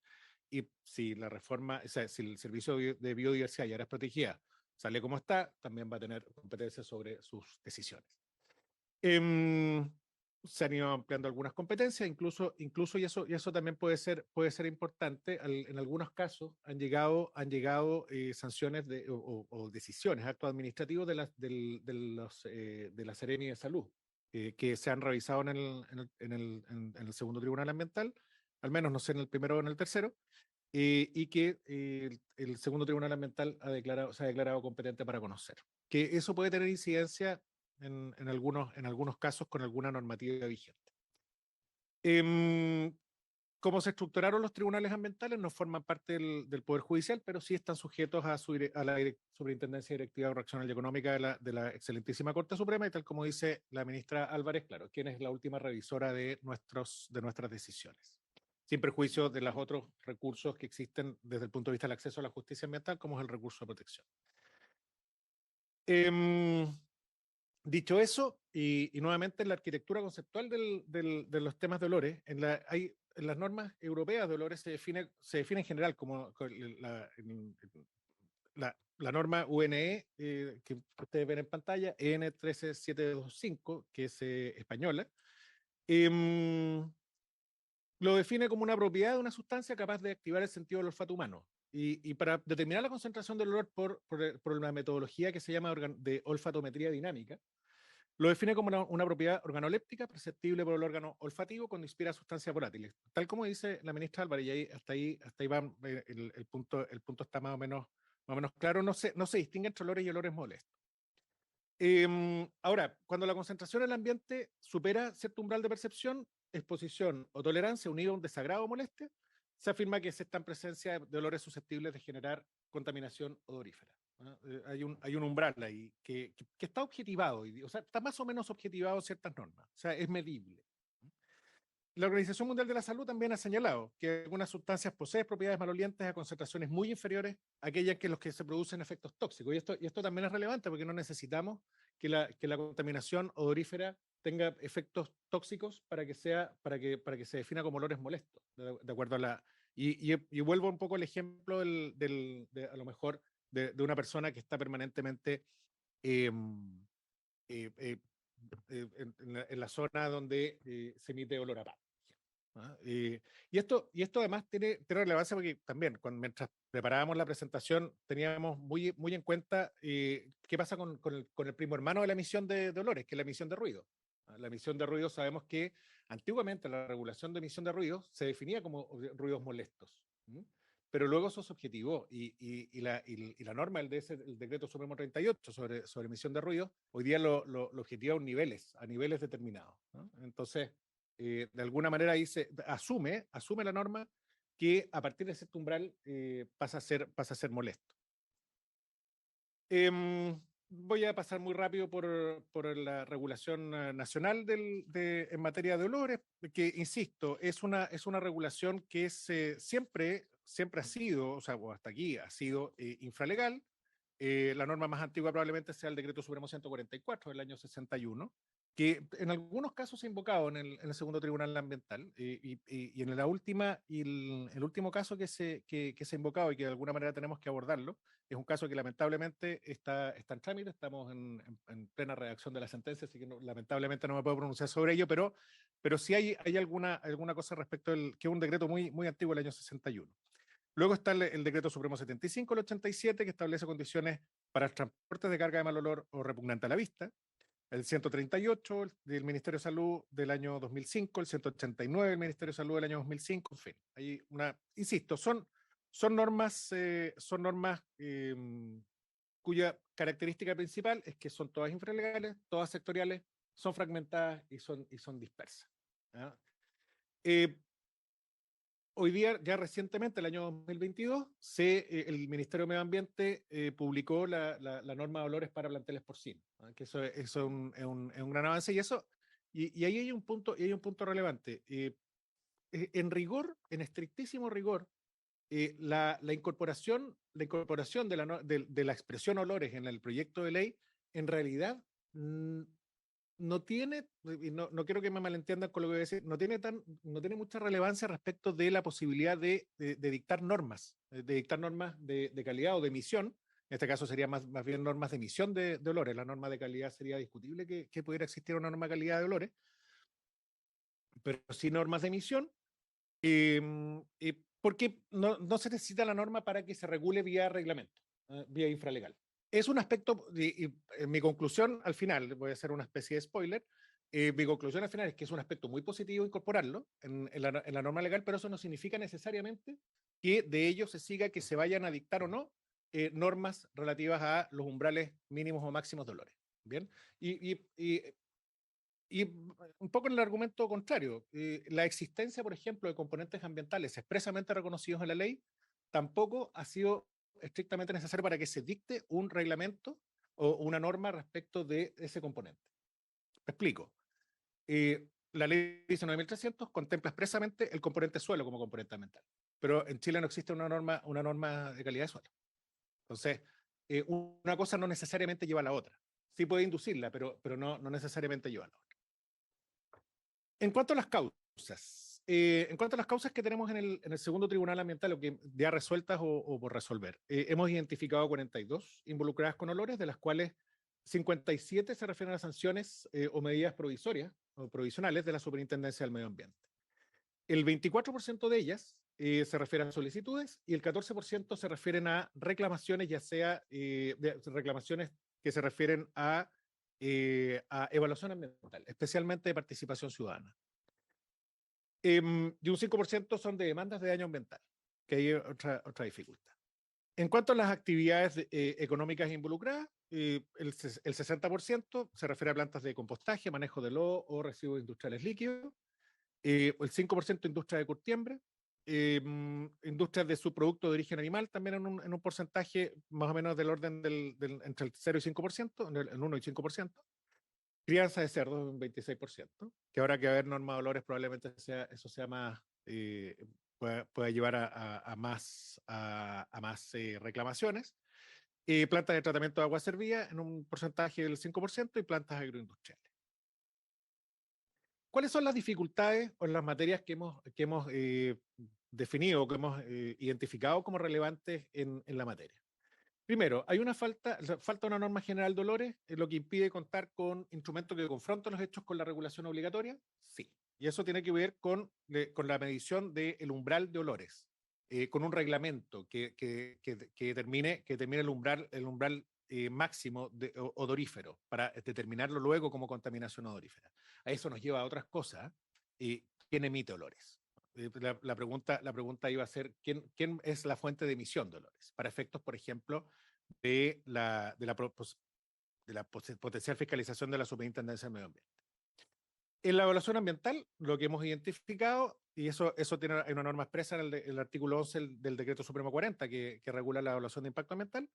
Y si la reforma, o sea, si el Servicio de Biodiversidad y Áreas Protegidas sale como está, también va a tener competencia sobre sus decisiones. Se han ido ampliando algunas competencias, incluso y eso también puede ser importante. En algunos casos han llegado sanciones o decisiones, actos administrativos de la Seremi de Salud, que se han revisado en el segundo tribunal ambiental, al menos no sé en el primero o en el tercero, y que el segundo tribunal ambiental se ha declarado competente para conocer. Que eso puede tener incidencia en algunos casos con alguna normativa vigente. Cómo se estructuraron los tribunales ambientales no forman parte del Poder Judicial, pero sí están sujetos a la Superintendencia Directiva Correccional y Económica de la excelentísima Corte Suprema, y tal como dice la ministra Álvarez, claro, quien es la última revisora de nuestras decisiones, sin perjuicio de los otros recursos que existen desde el punto de vista del acceso a la justicia ambiental, como es el recurso de protección. Dicho eso, y nuevamente en la arquitectura conceptual de los temas de olores, en las normas europeas de olores se define en general como la norma UNE, que ustedes ven en pantalla, EN 13725, que es española, lo define como una propiedad de una sustancia capaz de activar el sentido del olfato humano. Y para determinar la concentración del olor por una metodología que se llama de olfatometría dinámica, lo define como una propiedad organoléptica perceptible por el órgano olfativo cuando inspira sustancias volátiles. Tal como dice la ministra Álvarez, y hasta ahí va, el punto está más o menos claro. No se distingue entre olores y olores molestos. Ahora, cuando la concentración en el ambiente supera cierto umbral de percepción, exposición o tolerancia unido a un desagrado o molestia, se afirma que se está en presencia de olores susceptibles de generar contaminación odorífera. Hay un umbral ahí que está objetivado, o sea, está más o menos objetivado en ciertas normas, o sea, es medible. La Organización Mundial de la Salud también ha señalado que algunas sustancias poseen propiedades malolientes a concentraciones muy inferiores a aquellas que los que se producen efectos tóxicos. Y esto también es relevante porque no necesitamos que la contaminación odorífera tenga efectos tóxicos para que se defina como olores molestos, de acuerdo a la... Y vuelvo un poco al ejemplo a lo mejor de una persona que está permanentemente eh, eh, eh, en la zona donde se emite olor a pasto. Y esto además tiene relevancia porque también, mientras preparábamos la presentación, teníamos muy en cuenta qué pasa con el primo hermano de la emisión de olores, que es la emisión de ruido. La emisión de ruido, sabemos que antiguamente la regulación de emisión de ruido se definía como ruidos molestos, pero luego eso se objetivó y la norma, el Decreto Supremo 38 sobre emisión de ruido, hoy día lo objetiva a niveles determinados, ¿no? Entonces, de alguna manera ahí se asume la norma que a partir de ese umbral pasa a ser molesto. Voy a pasar muy rápido por la regulación nacional en materia de olores, que, insisto, es una regulación que siempre ha sido, o sea, o hasta aquí ha sido infralegal. La norma más antigua probablemente sea el Decreto Supremo 144 del año 61, que en algunos casos se ha invocado en el segundo tribunal ambiental, y en el último caso que se ha invocado y que de alguna manera tenemos que abordarlo, es un caso que lamentablemente está en trámite, estamos en plena redacción de la sentencia, así que lamentablemente no me puedo pronunciar sobre ello, pero sí hay alguna cosa respecto que es un decreto muy antiguo del año 61. Luego está el Decreto Supremo 75 del 87, que establece condiciones para el transporte de carga de mal olor o repugnante a la vista. El 138 del Ministerio de Salud del año 2005, el 189 del Ministerio de Salud del año 2005, en fin. Insisto, son normas cuya característica principal es que son todas infralegales, todas sectoriales, son fragmentadas y son dispersas. Hoy día, ya recientemente, el año 2022, el Ministerio de Medio Ambiente publicó la norma de olores para planteles porcinos, ¿no? Que eso es un gran avance, y ahí hay un punto relevante. En rigor, en estrictísimo rigor, la incorporación de la expresión olores en el proyecto de ley, en realidad no tiene, y no quiero que me malentiendan con lo que voy a decir, no tiene mucha relevancia respecto de la posibilidad de dictar normas, de calidad o de emisión. En este caso sería más bien normas de emisión de olores. La norma de calidad sería discutible que pudiera existir una norma de calidad de olores, pero sí normas de emisión. Porque no se necesita la norma para que se regule vía reglamento, vía infralegal. Es un aspecto, y mi conclusión al final, voy a hacer una especie de spoiler, mi conclusión al final es que es un aspecto muy positivo incorporarlo en la norma legal, pero eso no significa necesariamente que de ello se siga que se vayan a dictar o no normas relativas a los umbrales mínimos o máximos de olores. Bien, y un poco en el argumento contrario, la existencia, por ejemplo, de componentes ambientales expresamente reconocidos en la ley tampoco ha sido estrictamente necesario para que se dicte un reglamento o una norma respecto de ese componente. Me explico. La ley 19.300 contempla expresamente el componente suelo como componente ambiental, pero en Chile no existe una norma de calidad de suelo. Entonces, una cosa no necesariamente lleva a la otra. Sí puede inducirla, pero no necesariamente lleva a la otra. En cuanto a las causas, que tenemos en el segundo tribunal ambiental, o que ya resueltas o por resolver, hemos identificado 42 involucradas con olores, de las cuales 57 se refieren a sanciones o medidas provisorias o provisionales de la Superintendencia del Medio Ambiente. El 24% de ellas se refieren a solicitudes y el 14% se refieren a reclamaciones, ya sea reclamaciones que se refieren a evaluación ambiental, especialmente de participación ciudadana. Y un 5% son de demandas de daño ambiental, que hay otra dificultad. En cuanto a las actividades económicas involucradas, el 60% se refiere a plantas de compostaje, manejo de lodo o residuos industriales líquidos, el 5% industria de curtiembre, industrias de subproductos de origen animal también en un porcentaje más o menos del orden entre el 0 y 5%, el 1 y 5%, crianza de cerdos un 26%, que ahora que va a haber norma de olores probablemente eso sea más, pueda llevar a más reclamaciones. Plantas de tratamiento de agua servida en un porcentaje del 5% y plantas agroindustriales. ¿Cuáles son las dificultades o las materias que hemos definido o que hemos identificado como relevantes en la materia? Primero, hay falta una norma general de olores, lo que impide contar con instrumentos que confronten los hechos con la regulación obligatoria. Sí, y eso tiene que ver con la medición del umbral de olores, con un reglamento que determine el umbral máximo odorífero para determinarlo luego como contaminación odorífera. A eso nos lleva a otras cosas. ¿Quién emite olores? La pregunta iba a ser, ¿quién es la fuente de emisión de olores? Para efectos, por ejemplo, de la potencial fiscalización de la Superintendencia del Medio Ambiente. En la evaluación ambiental, lo que hemos identificado, y eso hay una norma expresa en el artículo 11 del Decreto Supremo 40, que regula la evaluación de impacto ambiental,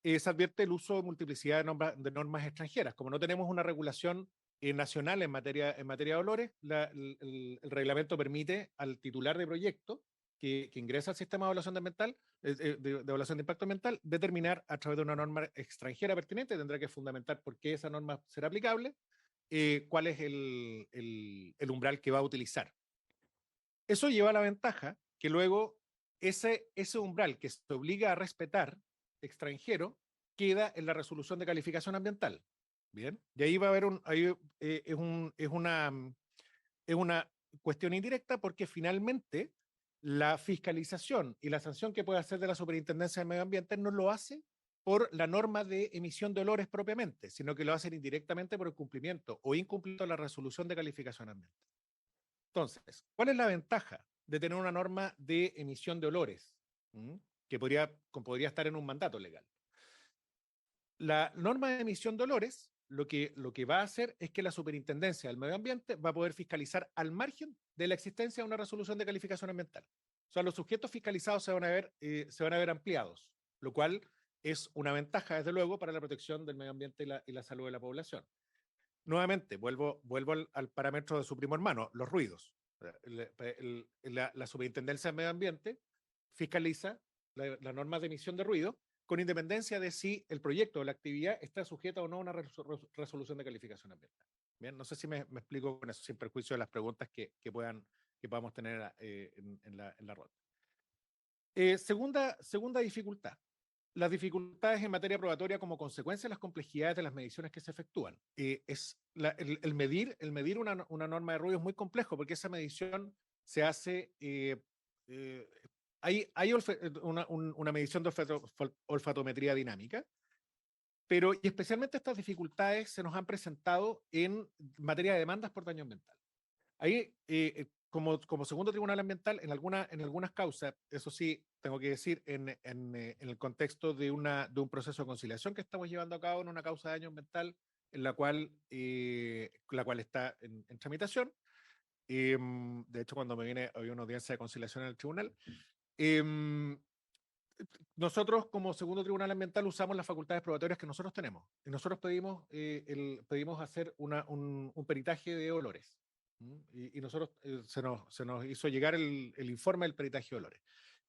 se advierte el uso de multiplicidad de normas extranjeras. Como no tenemos una regulación nacional en materia de olores, el reglamento permite al titular de proyecto que ingresa al sistema de evaluación de evaluación de impacto ambiental determinar a través de una norma extranjera pertinente, tendrá que fundamentar por qué esa norma será aplicable, cuál es el umbral que va a utilizar. Eso lleva a la ventaja que luego ese umbral que se obliga a respetar extranjero queda en la resolución de calificación ambiental. Bien, y ahí va a haber es una cuestión indirecta porque finalmente la fiscalización y la sanción que puede hacer de la Superintendencia del Medio Ambiente no lo hace por la norma de emisión de olores propiamente, sino que lo hacen indirectamente por el cumplimiento o incumplimiento de la resolución de calificación ambiental. Entonces, ¿cuál es la ventaja de tener una norma de emisión de olores que podría estar en un mandato legal? La norma de emisión de olores lo que va a hacer es que la Superintendencia del Medio Ambiente va a poder fiscalizar al margen de la existencia de una resolución de calificación ambiental. O sea, los sujetos fiscalizados se van a ver ampliados, lo cual es una ventaja, desde luego, para la protección del medio ambiente y la salud de la población. Nuevamente, vuelvo al parámetro de su primo hermano, los ruidos. La Superintendencia del Medio Ambiente fiscaliza la norma de emisión de ruido, con independencia de si el proyecto o la actividad está sujeta o no a una resolución de calificación ambiental. Bien, no sé si me explico con eso, sin perjuicio de las preguntas que podamos tener en la ronda. Segunda dificultad. Las dificultades en materia probatoria como consecuencia de las complejidades de las mediciones que se efectúan. El medir una norma de ruido es muy complejo porque esa medición se hace, hay una medición de olfatometría dinámica, pero y especialmente estas dificultades se nos han presentado en materia de demandas por daño ambiental. Ahí, como segundo tribunal ambiental, en algunas causas, eso sí, tengo que decir, en el contexto de un proceso de conciliación que estamos llevando a cabo en una causa de daño ambiental, en la cual está en tramitación. De hecho, cuando había una audiencia de conciliación en el tribunal. Nosotros, como segundo tribunal ambiental, usamos las facultades probatorias que nosotros tenemos. Y nosotros pedimos hacer un peritaje de olores. Y nosotros se nos hizo llegar el informe del peritaje de olores.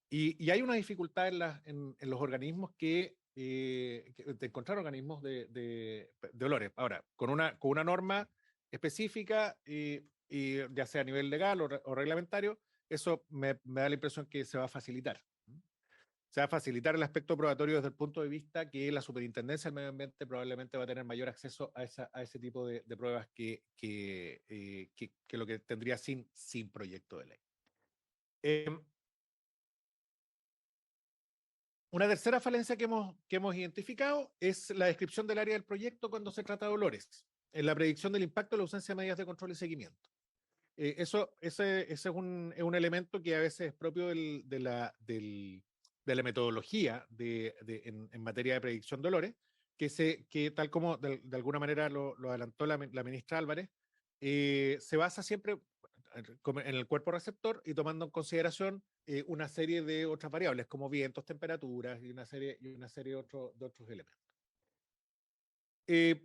Y hay una dificultad en los organismos de encontrar organismos de olores. Ahora, con una norma específica, y ya sea a nivel legal o reglamentario, eso me da la impresión que se va a facilitar. Se va a facilitar el aspecto probatorio desde el punto de vista que la Superintendencia del Medio Ambiente probablemente va a tener mayor acceso a ese tipo de pruebas que lo que tendría sin proyecto de ley. Una tercera falencia que hemos identificado es la descripción del área del proyecto cuando se trata de olores, en la predicción del impacto de la ausencia de medidas de control y seguimiento. Ese es un elemento que a veces es propio de la metodología en materia de predicción de olores, que tal como de alguna manera lo adelantó la ministra Álvarez, se basa siempre en el cuerpo receptor y tomando en consideración una serie de otras variables como vientos, temperaturas y una serie de otros elementos.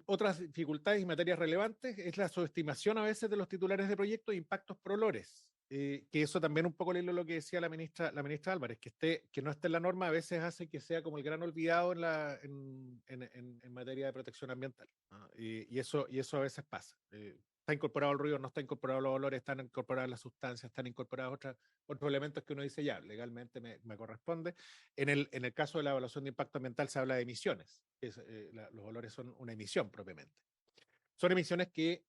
Otras dificultades y materias relevantes es la subestimación a veces de los titulares de proyectos e impactos por olores, que eso también un poco lo que decía la ministra Álvarez, que no esté en la norma a veces hace que sea como el gran olvidado en materia de protección ambiental, ¿no? Y eso a veces pasa. Está incorporado el ruido, no está incorporado los olores, están incorporadas las sustancias, están incorporados otros elementos que uno dice ya, legalmente me corresponde. En el caso de la evaluación de impacto ambiental se habla de emisiones. Los olores son una emisión propiamente. Son emisiones que,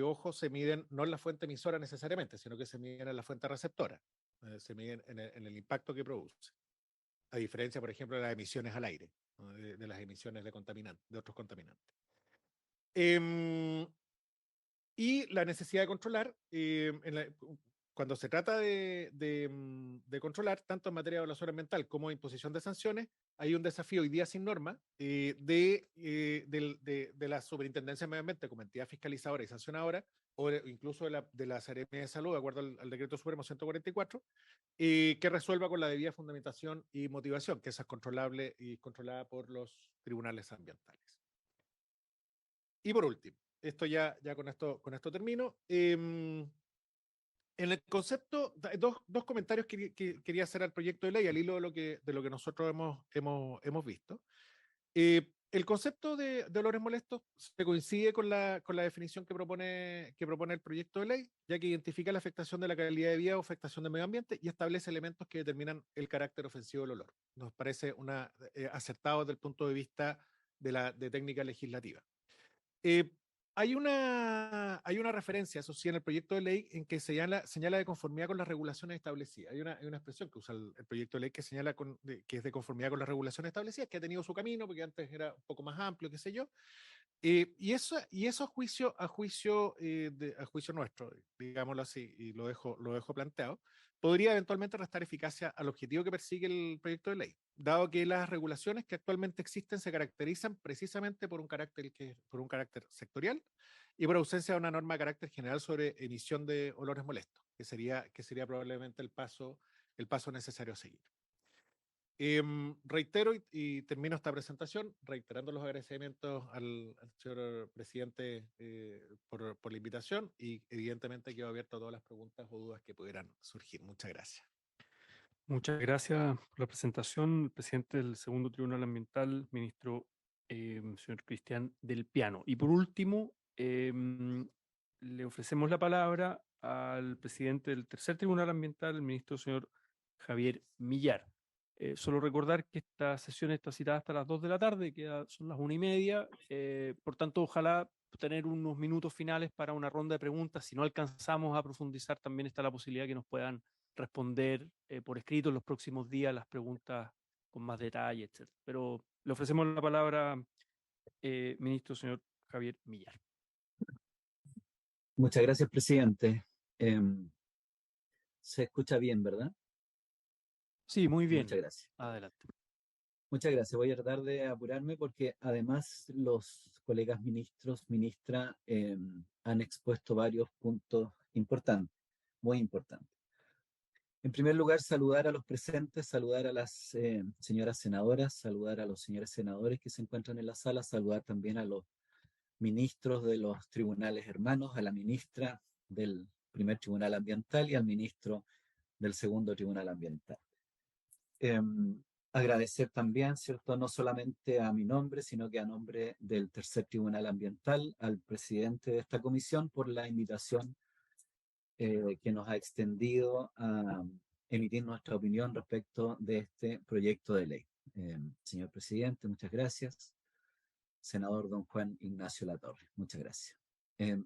ojo, se miden no en la fuente emisora necesariamente, sino que se miden en la fuente receptora. Se miden en el impacto que produce. A diferencia, por ejemplo, de las emisiones al aire, ¿no? de las emisiones de otros contaminantes. Y la necesidad de controlar, cuando se trata de controlar, tanto en materia de evaluación ambiental como de imposición de sanciones, hay un desafío hoy día sin norma de la Superintendencia de Medio Ambiente como entidad fiscalizadora y sancionadora, o incluso de la Seremia de Salud, de acuerdo al Decreto Supremo 144, que resuelva con la debida fundamentación y motivación, que esa es controlable y controlada por los tribunales ambientales. Y por último, esto ya con esto termino. En el concepto, dos comentarios que quería hacer al proyecto de ley, al hilo de lo que nosotros hemos visto. El concepto de olores molestos se coincide con la definición que propone el proyecto de ley, ya que identifica la afectación de la calidad de vida o afectación del medio ambiente y establece elementos que determinan el carácter ofensivo del olor. Nos parece acertado desde el punto de vista de técnica legislativa. Hay una referencia, eso sí, en el proyecto de ley en que señala de conformidad con las regulaciones establecidas. Hay una expresión que usa el proyecto de ley que señala que es de conformidad con las regulaciones establecidas, que ha tenido su camino, porque antes era un poco más amplio, qué sé yo. Y eso a juicio nuestro, digámoslo así, y lo dejo planteado, podría eventualmente restar eficacia al objetivo que persigue el proyecto de ley, dado que las regulaciones que actualmente existen se caracterizan precisamente por un carácter sectorial y por ausencia de una norma de carácter general sobre emisión de olores molestos, que sería probablemente el paso necesario a seguir. Reitero y termino esta presentación reiterando los agradecimientos al señor presidente por la invitación y evidentemente quedo abierto a todas las preguntas o dudas que pudieran surgir. Muchas gracias. Muchas gracias por la presentación, el presidente del Segundo Tribunal Ambiental, ministro señor Cristian del Piano. Y por último, le ofrecemos la palabra al presidente del Tercer Tribunal Ambiental, el ministro señor Javier Millar. Solo recordar que esta sesión está citada hasta las 2 de la tarde, que son las 1:30. Por tanto, ojalá tener unos minutos finales para una ronda de preguntas. Si no alcanzamos a profundizar, también está la posibilidad que nos puedan responder por escrito en los próximos días las preguntas con más detalle, etc. Pero le ofrecemos la palabra, ministro señor Javier Millar. Muchas gracias, presidente. Se escucha bien, ¿verdad? Sí, muy bien. Muchas gracias. Adelante. Muchas gracias. Voy a tratar de apurarme porque además los colegas ministros, ministra, han expuesto varios puntos importantes, muy importantes. En primer lugar, saludar a los presentes, saludar a las señoras senadoras, saludar a los señores senadores que se encuentran en la sala, saludar también a los ministros de los tribunales hermanos, a la ministra del primer tribunal ambiental y al ministro del segundo tribunal ambiental. Agradecer también, ¿cierto?, no solamente a mi nombre, sino que a nombre del tercer tribunal ambiental, al presidente de esta comisión por la invitación que nos ha extendido a emitir nuestra opinión respecto de este proyecto de ley. Señor presidente, muchas gracias. Senador don Juan Ignacio Latorre, muchas gracias.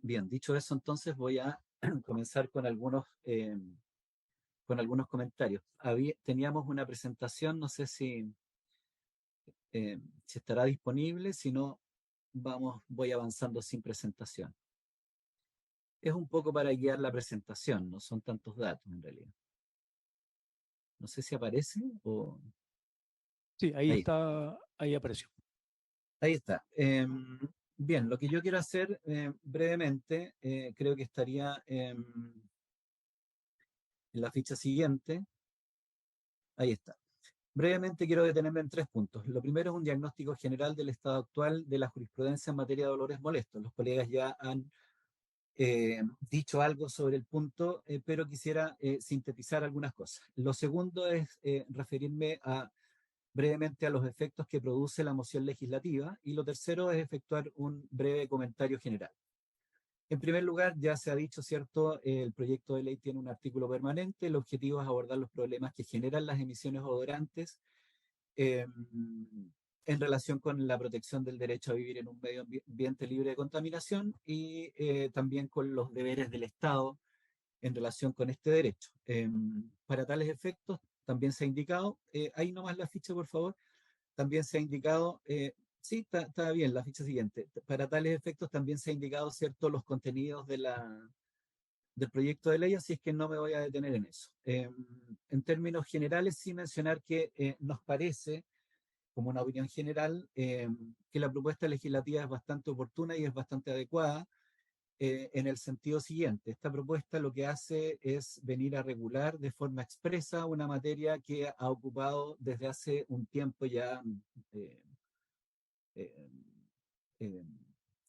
Bien, dicho eso, entonces voy a comenzar con algunos comentarios. Teníamos una presentación, no sé si estará disponible, si no, voy avanzando sin presentación. Es un poco para guiar la presentación, no son tantos datos en realidad. No sé si aparece o... Sí, ahí está, ahí apareció. Ahí está. Bien, lo que yo quiero hacer brevemente, creo que estaría en la ficha siguiente. Ahí está. Brevemente quiero detenerme en 3 puntos. Lo primero es un diagnóstico general del estado actual de la jurisprudencia en materia de dolores molestos. Los colegas ya han dicho algo sobre el punto, pero quisiera sintetizar algunas cosas. Lo segundo es referirme brevemente a los efectos que produce la moción legislativa, y lo tercero es efectuar un breve comentario general. En primer lugar, ya se ha dicho, ¿cierto? El proyecto de ley tiene un artículo permanente. El objetivo es abordar los problemas que generan las emisiones odorantes en relación con la protección del derecho a vivir en un medio ambiente libre de contaminación y también con los deberes del Estado en relación con este derecho. Para tales efectos, también se ha indicado, ahí nomás la ficha, por favor, también se ha indicado, sí, está bien, la ficha siguiente. Para tales efectos también se ha indicado, ¿cierto?, los contenidos del proyecto de ley, así es que no me voy a detener en eso. En términos generales, sí mencionar que nos parece, como una opinión general, que la propuesta legislativa es bastante oportuna y es bastante adecuada, en el sentido siguiente. Esta propuesta lo que hace es venir a regular de forma expresa una materia que ha ocupado desde hace un tiempo ya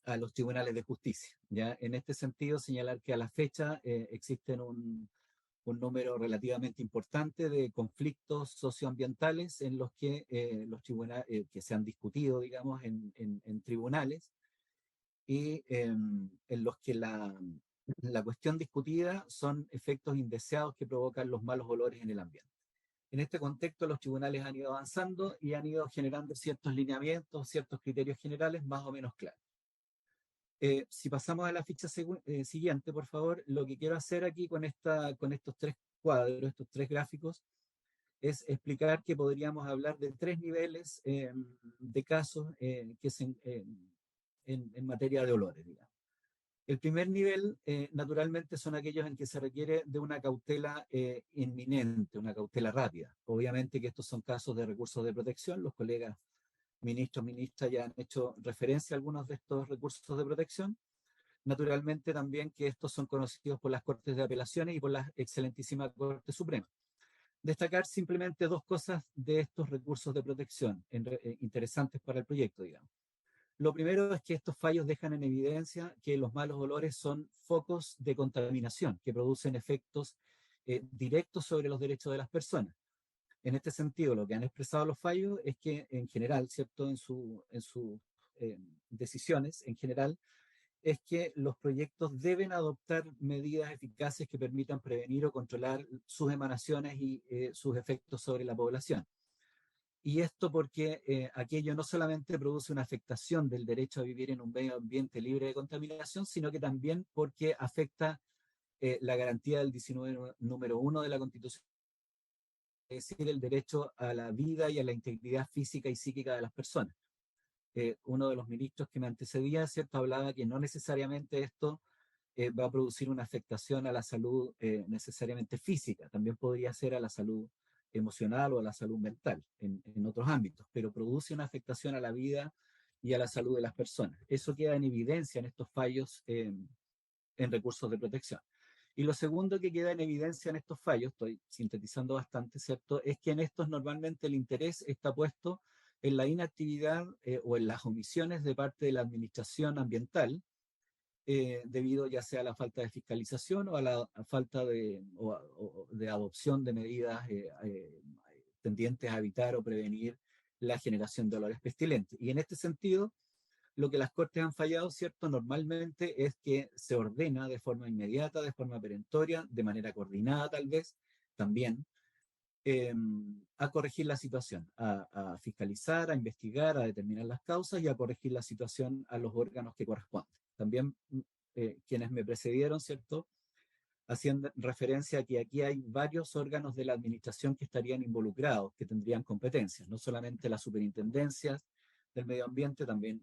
a los tribunales de justicia. ¿Ya? En este sentido, señalar que a la fecha existen un número relativamente importante de conflictos socioambientales en los que los tribunales, que se han discutido, digamos, en tribunales, y en los que la cuestión discutida son efectos indeseados que provocan los malos olores en el ambiente. En este contexto, los tribunales han ido avanzando y han ido generando ciertos lineamientos, ciertos criterios generales más o menos claros. Si pasamos a la ficha siguiente, por favor, lo que quiero hacer aquí con estos 3 cuadros, estos 3 gráficos, es explicar que podríamos hablar de 3 niveles de casos que en materia de olores, digamos. El primer nivel, naturalmente, son aquellos en que se requiere de una cautela inminente, una cautela rápida. Obviamente que estos son casos de recursos de protección. Los colegas ministros, ministras ya han hecho referencia a algunos de estos recursos de protección. Naturalmente también que estos son conocidos por las Cortes de Apelaciones y por la excelentísima Corte Suprema. Destacar simplemente 2 cosas de estos recursos de protección interesantes para el proyecto, digamos. Lo primero es que estos fallos dejan en evidencia que los malos olores son focos de contaminación que producen efectos directos sobre los derechos de las personas. En este sentido, lo que han expresado los fallos es que en general, ¿cierto? En sus decisiones, en general, es que los proyectos deben adoptar medidas eficaces que permitan prevenir o controlar sus emanaciones y sus efectos sobre la población. Y esto porque aquello no solamente produce una afectación del derecho a vivir en un medio ambiente libre de contaminación, sino que también porque afecta la garantía del 19 número 1 de la Constitución, es decir, el derecho a la vida y a la integridad física y psíquica de las personas. Uno de los ministros que me antecedía, ¿cierto?, hablaba que no necesariamente esto va a producir una afectación a la salud necesariamente física, también podría ser a la salud emocional o a la salud mental en otros ámbitos, pero produce una afectación a la vida y a la salud de las personas. Eso queda en evidencia en estos fallos en recursos de protección. Y lo segundo que queda en evidencia en estos fallos, estoy sintetizando bastante, ¿cierto?, es que en estos normalmente el interés está puesto en la inactividad o en las omisiones de parte de la administración ambiental, debido ya sea a la falta de fiscalización o a la falta de adopción de medidas tendientes a evitar o prevenir la generación de olores pestilentes. Y en este sentido, lo que las Cortes han fallado, ¿cierto?, normalmente es que se ordena de forma inmediata, de forma perentoria, de manera coordinada tal vez, también, a corregir la situación, a fiscalizar, a investigar, a determinar las causas y a corregir la situación a los órganos que corresponden. También quienes me precedieron, ¿cierto?, hacían referencia a que aquí hay varios órganos de la administración que estarían involucrados, que tendrían competencias, no solamente las superintendencias del medio ambiente, también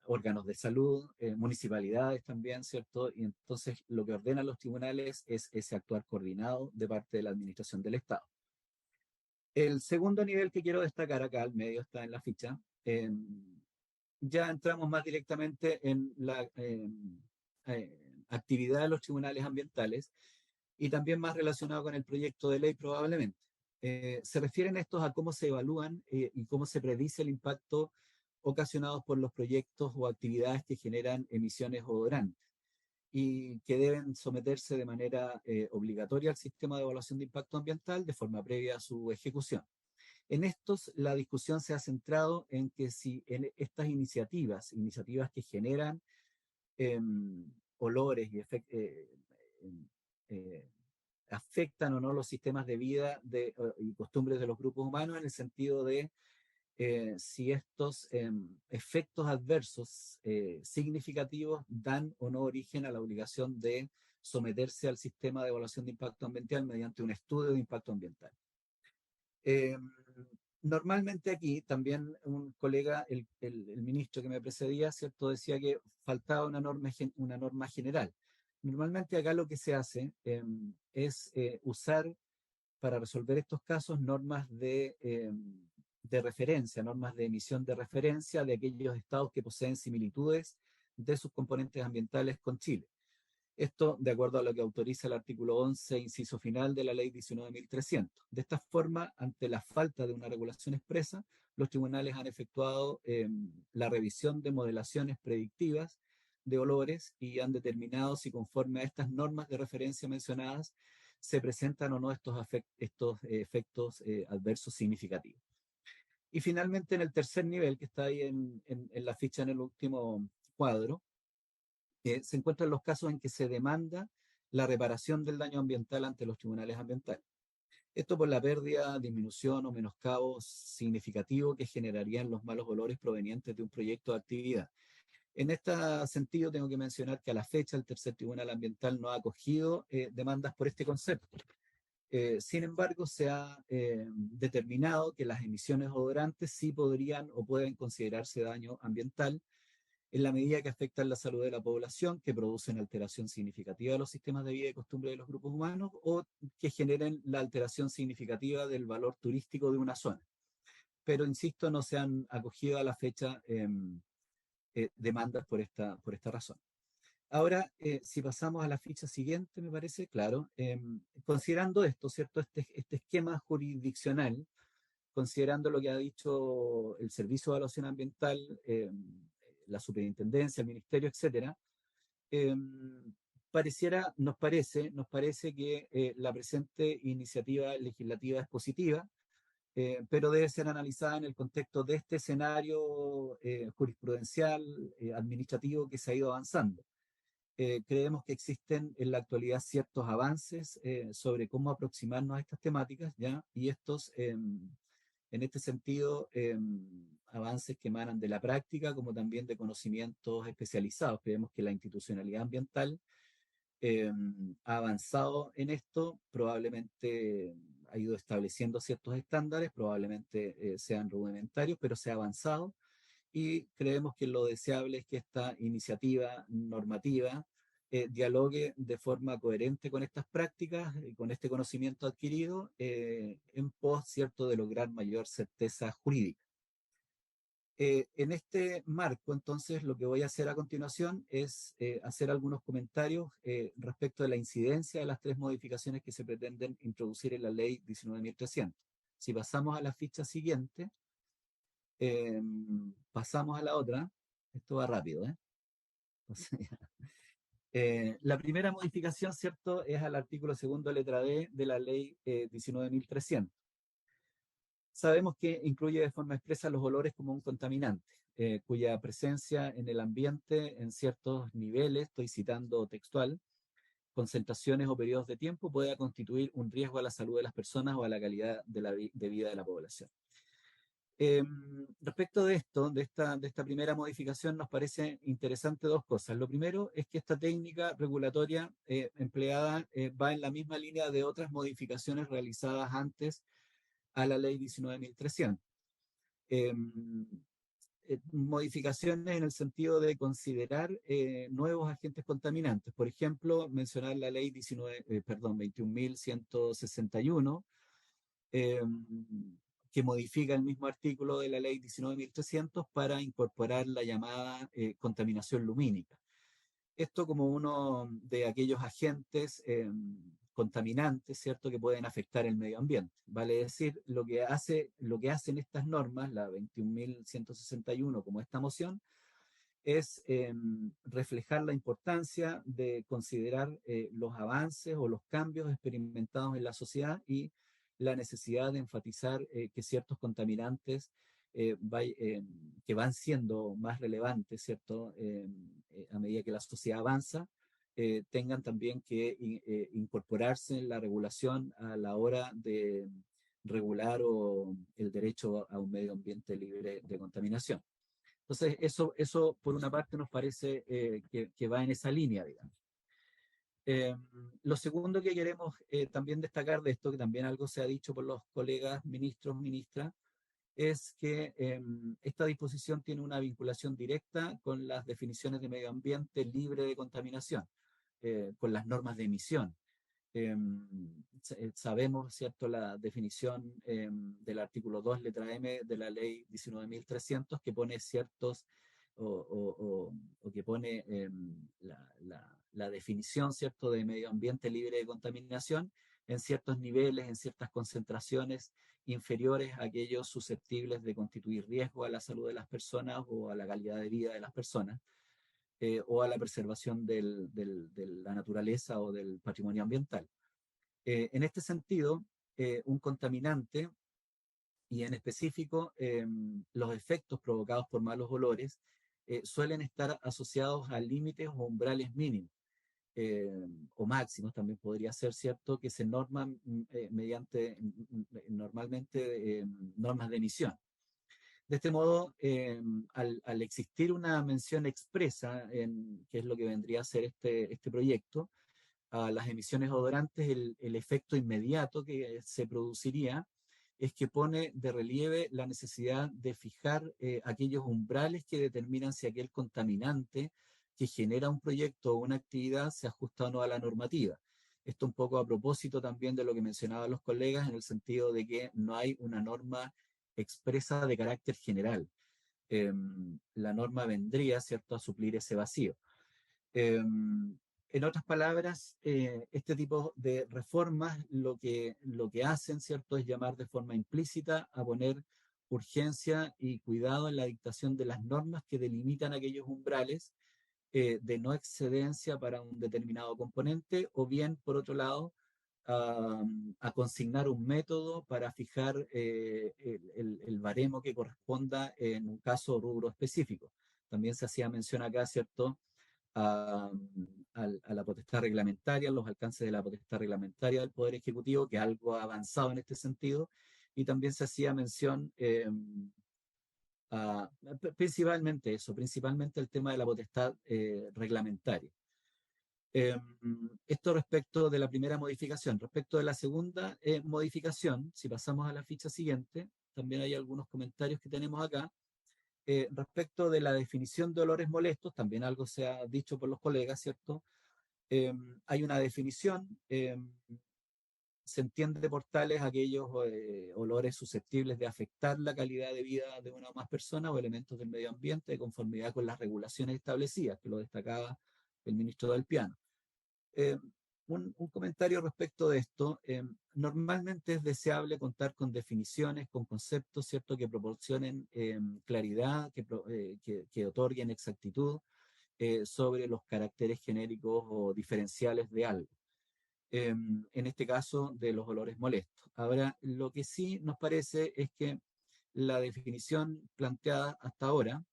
órganos de salud, municipalidades también, ¿cierto? Y entonces lo que ordenan los tribunales es ese actuar coordinado de parte de la administración del Estado. El segundo nivel que quiero destacar acá, al medio está en la ficha, ya entramos más directamente en la actividad de los tribunales ambientales y también más relacionado con el proyecto de ley probablemente. Se refieren estos a cómo se evalúan y cómo se predice el impacto ocasionados por los proyectos o actividades que generan emisiones odorantes y que deben someterse de manera obligatoria al sistema de evaluación de impacto ambiental de forma previa a su ejecución. En estos, la discusión se ha centrado en que si en estas iniciativas que generan olores y afectan o no los sistemas de vida y costumbres de los grupos humanos, en el sentido de si estos efectos adversos significativos dan o no origen a la obligación de someterse al sistema de evaluación de impacto ambiental mediante un estudio de impacto ambiental. Normalmente aquí también un colega, el ministro que me precedía, ¿cierto?, decía que faltaba una norma general. Normalmente acá lo que se hace es usar para resolver estos casos normas de referencia, normas de emisión de referencia de aquellos estados que poseen similitudes de sus componentes ambientales con Chile. Esto de acuerdo a lo que autoriza el artículo 11, inciso final de la ley 19.300. De esta forma, ante la falta de una regulación expresa, los tribunales han efectuado la revisión de modelaciones predictivas de olores y han determinado si conforme a estas normas de referencia mencionadas se presentan o no estos efectos adversos significativos. Y finalmente, en el tercer nivel, que está ahí en la ficha en el último cuadro, se encuentran los casos en que se demanda la reparación del daño ambiental ante los tribunales ambientales. Esto por la pérdida, disminución o menoscabo significativo que generarían los malos olores provenientes de un proyecto de actividad. En este sentido, tengo que mencionar que a la fecha el tercer tribunal ambiental no ha acogido demandas por este concepto. Sin embargo, se ha determinado que las emisiones odorantes sí podrían o pueden considerarse daño ambiental en la medida que afectan la salud de la población, que producen alteración significativa de los sistemas de vida y costumbre de los grupos humanos o que generen la alteración significativa del valor turístico de una zona. Pero, insisto, no se han acogido a la fecha demandas por esta razón. Ahora, si pasamos a la ficha siguiente, me parece, claro, considerando esto, ¿cierto? Este esquema jurisdiccional, considerando lo que ha dicho el Servicio de Evaluación Ambiental, la Superintendencia, el Ministerio, etcétera, nos parece que la presente iniciativa legislativa es positiva, pero debe ser analizada en el contexto de este escenario jurisprudencial, administrativo que se ha ido avanzando. Creemos que existen en la actualidad ciertos avances sobre cómo aproximarnos a estas temáticas, ¿ya? Y estos, en este sentido, avances que emanan de la práctica, como también de conocimientos especializados. Creemos que la institucionalidad ambiental ha avanzado en esto, probablemente ha ido estableciendo ciertos estándares, probablemente sean rudimentarios, pero se ha avanzado y creemos que lo deseable es que esta iniciativa normativa dialogue de forma coherente con estas prácticas y con este conocimiento adquirido en pos, ¿cierto?, de lograr mayor certeza jurídica. En este marco, entonces, lo que voy a hacer a continuación es hacer algunos comentarios respecto de la incidencia de las tres modificaciones que se pretenden introducir en la ley 19.300. Si pasamos a la ficha siguiente, pasamos a la otra. Esto va rápido, ¿eh? La primera modificación, ¿cierto?, es al artículo 2, letra D de la ley 19.300. Sabemos que incluye de forma expresa los olores como un contaminante, cuya presencia en el ambiente en ciertos niveles, estoy citando textual, concentraciones o periodos de tiempo, pueda constituir un riesgo a la salud de las personas o a la calidad de vida de la población. Respecto de esto, de esta primera modificación, nos parece interesante dos cosas. Lo primero es que esta técnica regulatoria empleada va en la misma línea de otras modificaciones realizadas antes a la ley 19.300. Modificaciones en el sentido de considerar nuevos agentes contaminantes. Por ejemplo, mencionar la ley 21.161, que modifica el mismo artículo de la ley 19.300 para incorporar la llamada contaminación lumínica. Esto como uno de aquellos agentes contaminantes, ¿cierto?, que pueden afectar el medio ambiente. Vale decir, lo que hacen estas normas, la 21.161 como esta moción, es reflejar la importancia de considerar los avances o los cambios experimentados en la sociedad y la necesidad de enfatizar que ciertos contaminantes que van siendo más relevantes, ¿cierto?, a medida que la sociedad avanza, tengan también que incorporarse en la regulación a la hora de regular el derecho a un medio ambiente libre de contaminación. Entonces, eso por una parte nos parece que va en esa línea, digamos. Lo segundo que queremos también destacar de esto, que también algo se ha dicho por los colegas ministros, ministras, es que esta disposición tiene una vinculación directa con las definiciones de medio ambiente libre de contaminación, con las normas de emisión. Sabemos, ¿cierto?, la definición del artículo 2, letra M de la ley 19.300, que pone ciertos, o que pone la definición, ¿cierto?, de medio ambiente libre de contaminación en ciertos niveles, en ciertas concentraciones inferiores a aquellos susceptibles de constituir riesgo a la salud de las personas o a la calidad de vida de las personas. O a la preservación de la naturaleza o del patrimonio ambiental. En este sentido, un contaminante, y en específico los efectos provocados por malos olores, suelen estar asociados a límites o umbrales mínimos, o máximos también podría ser, ¿cierto?, que se norman mediante normalmente normas de emisión. De este modo, al existir una mención expresa, que es lo que vendría a ser este proyecto, a las emisiones odorantes, el efecto inmediato que se produciría es que pone de relieve la necesidad de fijar aquellos umbrales que determinan si aquel contaminante que genera un proyecto o una actividad se ajusta o no a la normativa. Esto un poco a propósito también de lo que mencionaban los colegas, en el sentido de que no hay una norma expresa de carácter general. La norma vendría, ¿cierto?, a suplir ese vacío. En otras palabras, este tipo de reformas lo que hacen, ¿cierto?, es llamar de forma implícita a poner urgencia y cuidado en la dictación de las normas que delimitan aquellos umbrales de no excedencia para un determinado componente, o bien, por otro lado, a consignar un método para fijar el baremo que corresponda en un caso o rubro específico. También se hacía mención acá, ¿cierto?, a la potestad reglamentaria, los alcances de la potestad reglamentaria del Poder Ejecutivo, que algo ha avanzado en este sentido, y también se hacía mención principalmente eso, principalmente el tema de la potestad reglamentaria. Esto respecto de la primera modificación. Respecto de la segunda modificación, si pasamos a la ficha siguiente, también hay algunos comentarios que tenemos acá. Respecto de la definición de olores molestos, también algo se ha dicho por los colegas, ¿cierto? Hay una definición, se entiende por tales aquellos olores susceptibles de afectar la calidad de vida de una o más personas o elementos del medio ambiente de conformidad con las regulaciones establecidas, que lo destacaba el ministro del Piano. Un comentario respecto de esto. Normalmente es deseable contar con definiciones, con conceptos, ¿cierto?, que proporcionen claridad, que otorguen exactitud sobre los caracteres genéricos o diferenciales de algo. En este caso, de los olores molestos. Ahora, lo que sí nos parece es que la definición planteada hasta ahora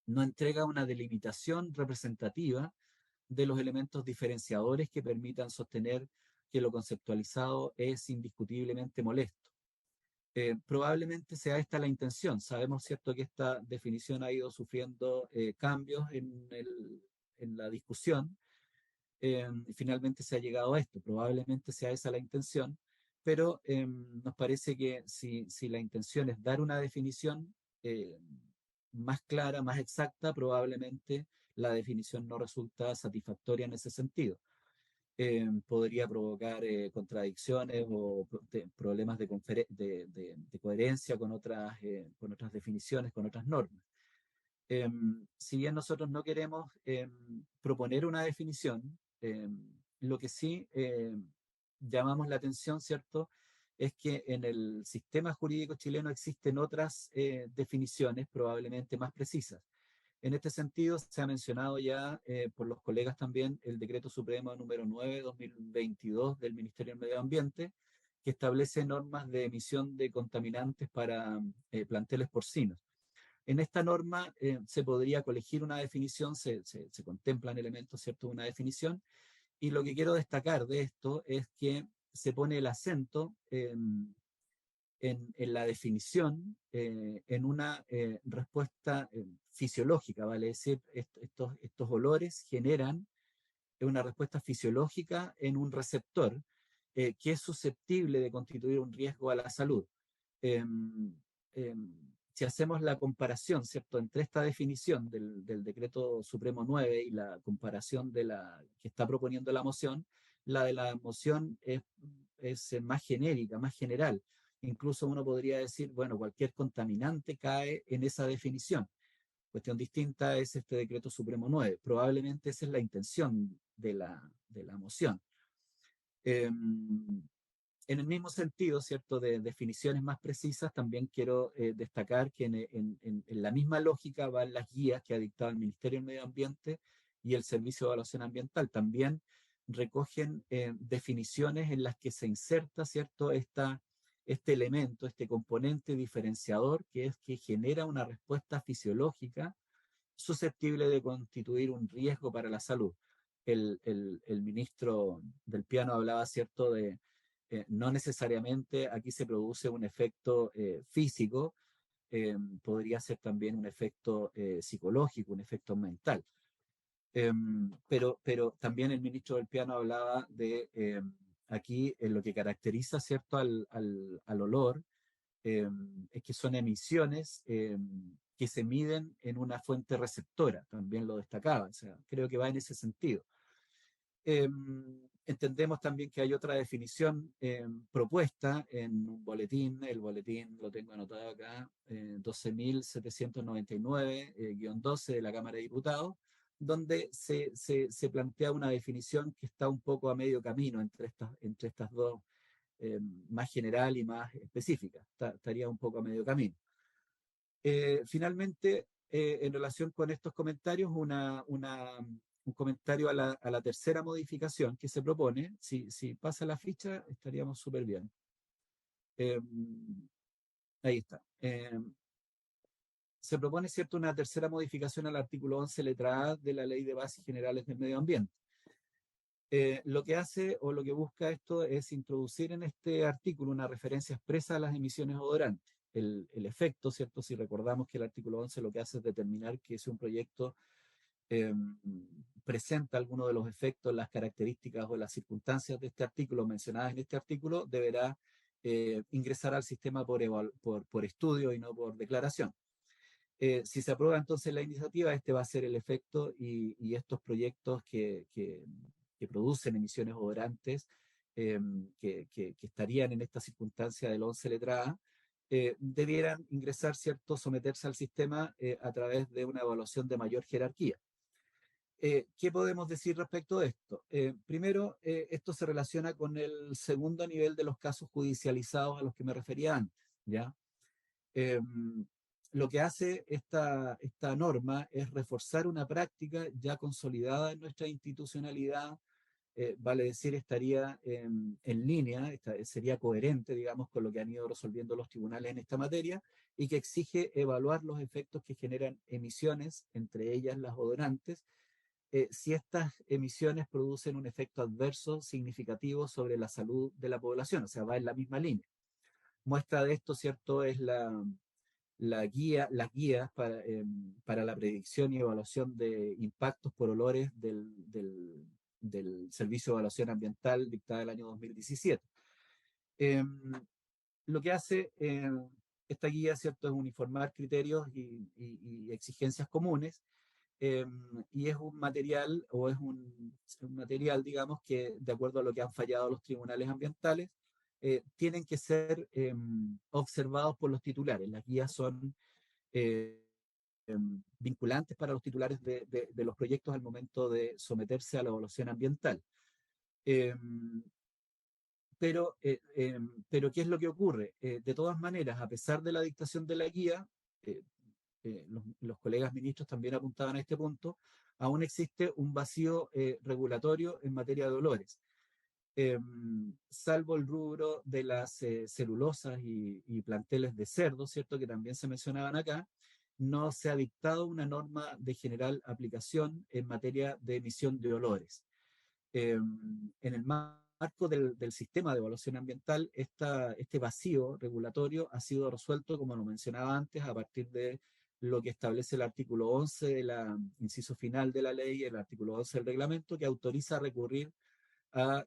no entrega una delimitación representativa de los elementos diferenciadores que permitan sostener que lo conceptualizado es indiscutiblemente molesto. Probablemente sea esta la intención. Sabemos, cierto, que esta definición ha ido sufriendo cambios en la discusión. Finalmente se ha llegado a esto. Probablemente sea esa la intención, pero nos parece que si la intención es dar una definición más clara, más exacta, probablemente la definición no resulta satisfactoria en ese sentido. Podría provocar contradicciones o problemas de coherencia con otras definiciones, con otras normas. Si bien nosotros no queremos proponer una definición, lo que sí llamamos la atención, ¿cierto?, es que en el sistema jurídico chileno existen otras definiciones probablemente más precisas. En este sentido, se ha mencionado ya por los colegas también el Decreto Supremo número 9/2022 del Ministerio del Medio Ambiente, que establece normas de emisión de contaminantes para planteles porcinos. En esta norma se podría colegir una definición, se contemplan elementos, ¿cierto?, de una definición, y lo que quiero destacar de esto es que se pone el acento en la definición, en una respuesta fisiológica, vale decir, estos olores generan una respuesta fisiológica en un receptor que es susceptible de constituir un riesgo a la salud. Si hacemos la comparación, ¿cierto?, entre esta definición del Decreto Supremo 9 y la comparación de la que está proponiendo la moción, la de la moción es más genérica, más general. Incluso uno podría decir, bueno, cualquier contaminante cae en esa definición. Cuestión distinta es este Decreto Supremo 9. Probablemente esa es la intención de la moción. En el mismo sentido, ¿cierto?, de definiciones más precisas, también quiero destacar que en la misma lógica van las guías que ha dictado el Ministerio del Medio Ambiente y el Servicio de Evaluación Ambiental. También recogen definiciones en las que se inserta, ¿cierto?, este elemento, este componente diferenciador que genera una respuesta fisiológica susceptible de constituir un riesgo para la salud. El ministro del Piano hablaba, ¿cierto?, de no necesariamente aquí se produce un efecto físico, podría ser también un efecto psicológico, un efecto mental. Pero también el ministro del Piano hablaba de aquí lo que caracteriza, ¿cierto?, al olor, es que son emisiones que se miden en una fuente receptora, también lo destacaba, o sea, creo que va en ese sentido. Entendemos también que hay otra definición propuesta en un boletín, el boletín lo tengo anotado acá, 12.799-12 de la Cámara de Diputados, donde se plantea una definición que está un poco a medio camino entre estas dos, más general y más específica, estaría un poco a medio camino. Finalmente, en relación con estos comentarios, un comentario a la tercera modificación que se propone. Si pasa la ficha, estaríamos súper bien. Ahí está. Se propone, ¿cierto?, una tercera modificación al artículo 11, letra A de la Ley de Bases Generales del Medio Ambiente. Lo que hace o lo que busca esto es introducir en este artículo una referencia expresa a las emisiones odorantes. El efecto, ¿cierto? Si recordamos que el artículo 11 lo que hace es determinar que si un proyecto presenta alguno de los efectos, las características o las circunstancias de este artículo mencionadas en este artículo, deberá ingresar al sistema por estudio y no por declaración. Si se aprueba entonces la iniciativa, este va a ser el efecto y estos proyectos que producen emisiones odorantes que estarían en esta circunstancia del 11 letra A, debieran ingresar, ¿cierto?, someterse al sistema a través de una evaluación de mayor jerarquía. ¿Qué podemos decir respecto a esto? Primero, esto se relaciona con el segundo nivel de los casos judicializados a los que me refería antes, ¿ya? Lo que hace esta norma es reforzar una práctica ya consolidada en nuestra institucionalidad, vale decir, estaría en línea, sería coherente, digamos, con lo que han ido resolviendo los tribunales en esta materia, y que exige evaluar los efectos que generan emisiones, entre ellas las odorantes, si estas emisiones producen un efecto adverso significativo sobre la salud de la población, o sea, va en la misma línea. Muestra de esto, ¿cierto?, es las guías para la predicción y evaluación de impactos por olores del Servicio de Evaluación Ambiental dictada el año 2017. Lo que hace esta guía, ¿cierto?, es uniformar criterios y exigencias comunes, y es un material, o es un material, digamos, que de acuerdo a lo que han fallado los tribunales ambientales, tienen que ser observados por los titulares. Las guías son vinculantes para los titulares de los proyectos al momento de someterse a la evaluación ambiental. Pero, ¿qué es lo que ocurre? De todas maneras, a pesar de la dictación de la guía, los colegas ministros también apuntaban a este punto, aún existe un vacío regulatorio en materia de olores. Salvo el rubro de las celulosas y planteles de cerdo, ¿cierto?, que también se mencionaban acá, no se ha dictado una norma de general aplicación en materia de emisión de olores. En el marco del sistema de evaluación ambiental, este vacío regulatorio ha sido resuelto, como lo mencionaba antes, a partir de lo que establece el artículo 11 de la inciso final de la ley, el artículo 11 del reglamento, que autoriza a recurrir a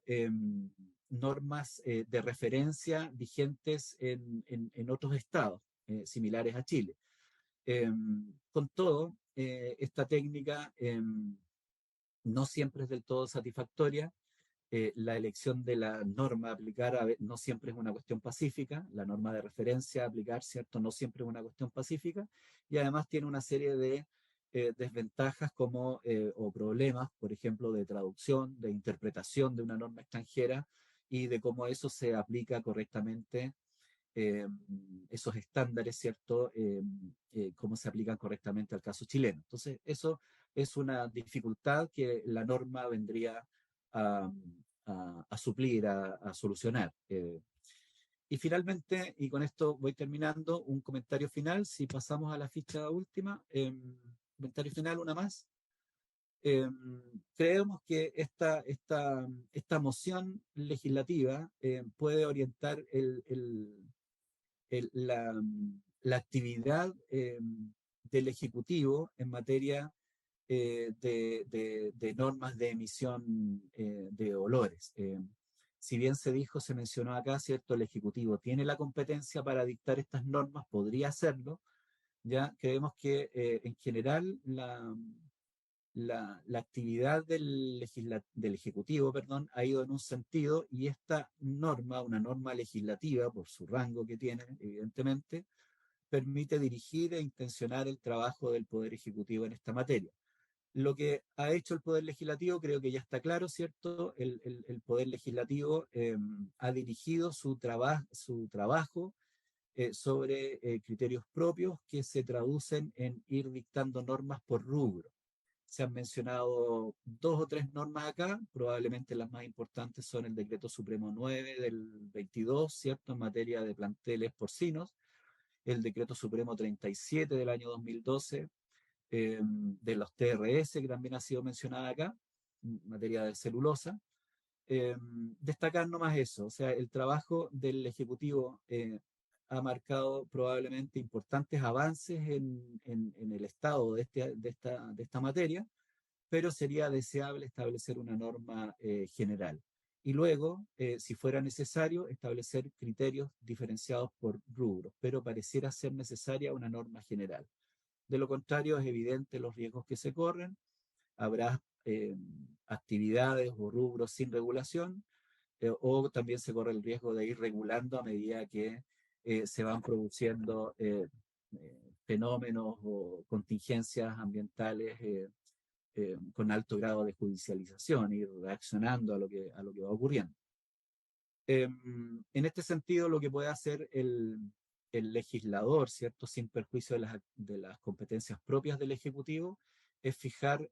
normas de referencia vigentes en otros estados similares a Chile. Con todo, esta técnica no siempre es del todo satisfactoria. La elección de la norma a aplicar no siempre es una cuestión pacífica, la norma de referencia a aplicar, ¿cierto?, no siempre es una cuestión pacífica, y además tiene una serie de desventajas o problemas, por ejemplo, de traducción, de interpretación de una norma extranjera y de cómo eso se aplica correctamente, esos estándares, ¿cierto?, cómo se aplican correctamente al caso chileno. Entonces, eso es una dificultad que la norma vendría a suplir, a solucionar. Y finalmente, y con esto voy terminando, un comentario final, si pasamos a la ficha última, comentario final, una más. Creemos que esta moción legislativa puede orientar la actividad del Ejecutivo en materia de normas de emisión de olores. Si bien se mencionó acá, ¿cierto?, el Ejecutivo tiene la competencia para dictar estas normas, podría hacerlo. Ya creemos que en general la actividad del Ejecutivo, perdón, ha ido en un sentido, y esta norma, una norma legislativa, por su rango que tiene, evidentemente, permite dirigir e intencionar el trabajo del Poder Ejecutivo en esta materia. Lo que ha hecho el Poder Legislativo creo que ya está claro, ¿cierto? El Poder Legislativo ha dirigido su trabajo sobre criterios propios que se traducen en ir dictando normas por rubro. Se han mencionado 2 o 3 normas acá, probablemente las más importantes son el Decreto Supremo 9 del 22, ¿cierto?, en materia de planteles porcinos, el Decreto Supremo 37 del año 2012, de los TRS, que también ha sido mencionada acá, en materia de celulosa. Destacar nomás eso, o sea, el trabajo del Ejecutivo ha marcado probablemente importantes avances en el estado de esta materia, pero sería deseable establecer una norma general. Y luego, si fuera necesario, establecer criterios diferenciados por rubros, pero pareciera ser necesaria una norma general. De lo contrario, es evidente los riesgos que se corren. Habrá actividades o rubros sin regulación, o también se corre el riesgo de ir regulando a medida que se van produciendo fenómenos o contingencias ambientales con alto grado de judicialización y reaccionando a lo que va ocurriendo. En este sentido, lo que puede hacer el legislador, ¿cierto?, sin perjuicio de las competencias propias del Ejecutivo, es fijar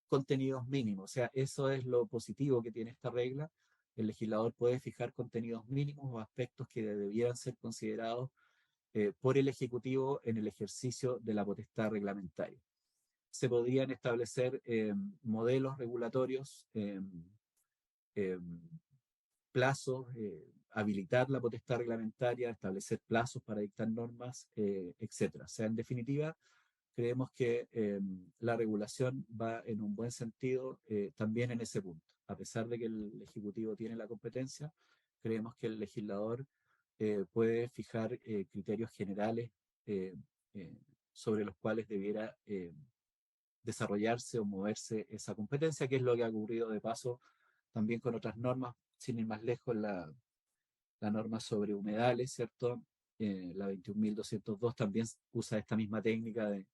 contenidos mínimos. O sea, eso es lo positivo que tiene esta regla. El legislador puede fijar contenidos mínimos o aspectos que debieran ser considerados por el Ejecutivo en el ejercicio de la potestad reglamentaria. Se podrían establecer modelos regulatorios, plazos, habilitar la potestad reglamentaria, establecer plazos para dictar normas, etcétera. O sea, en definitiva, creemos que la regulación va en un buen sentido también en ese punto. A pesar de que el Ejecutivo tiene la competencia, creemos que el legislador puede fijar criterios generales sobre los cuales debiera desarrollarse o moverse esa competencia, que es lo que ha ocurrido de paso también con otras normas, sin ir más lejos, la norma sobre humedales, ¿cierto? La 21.202 también usa esta misma técnica de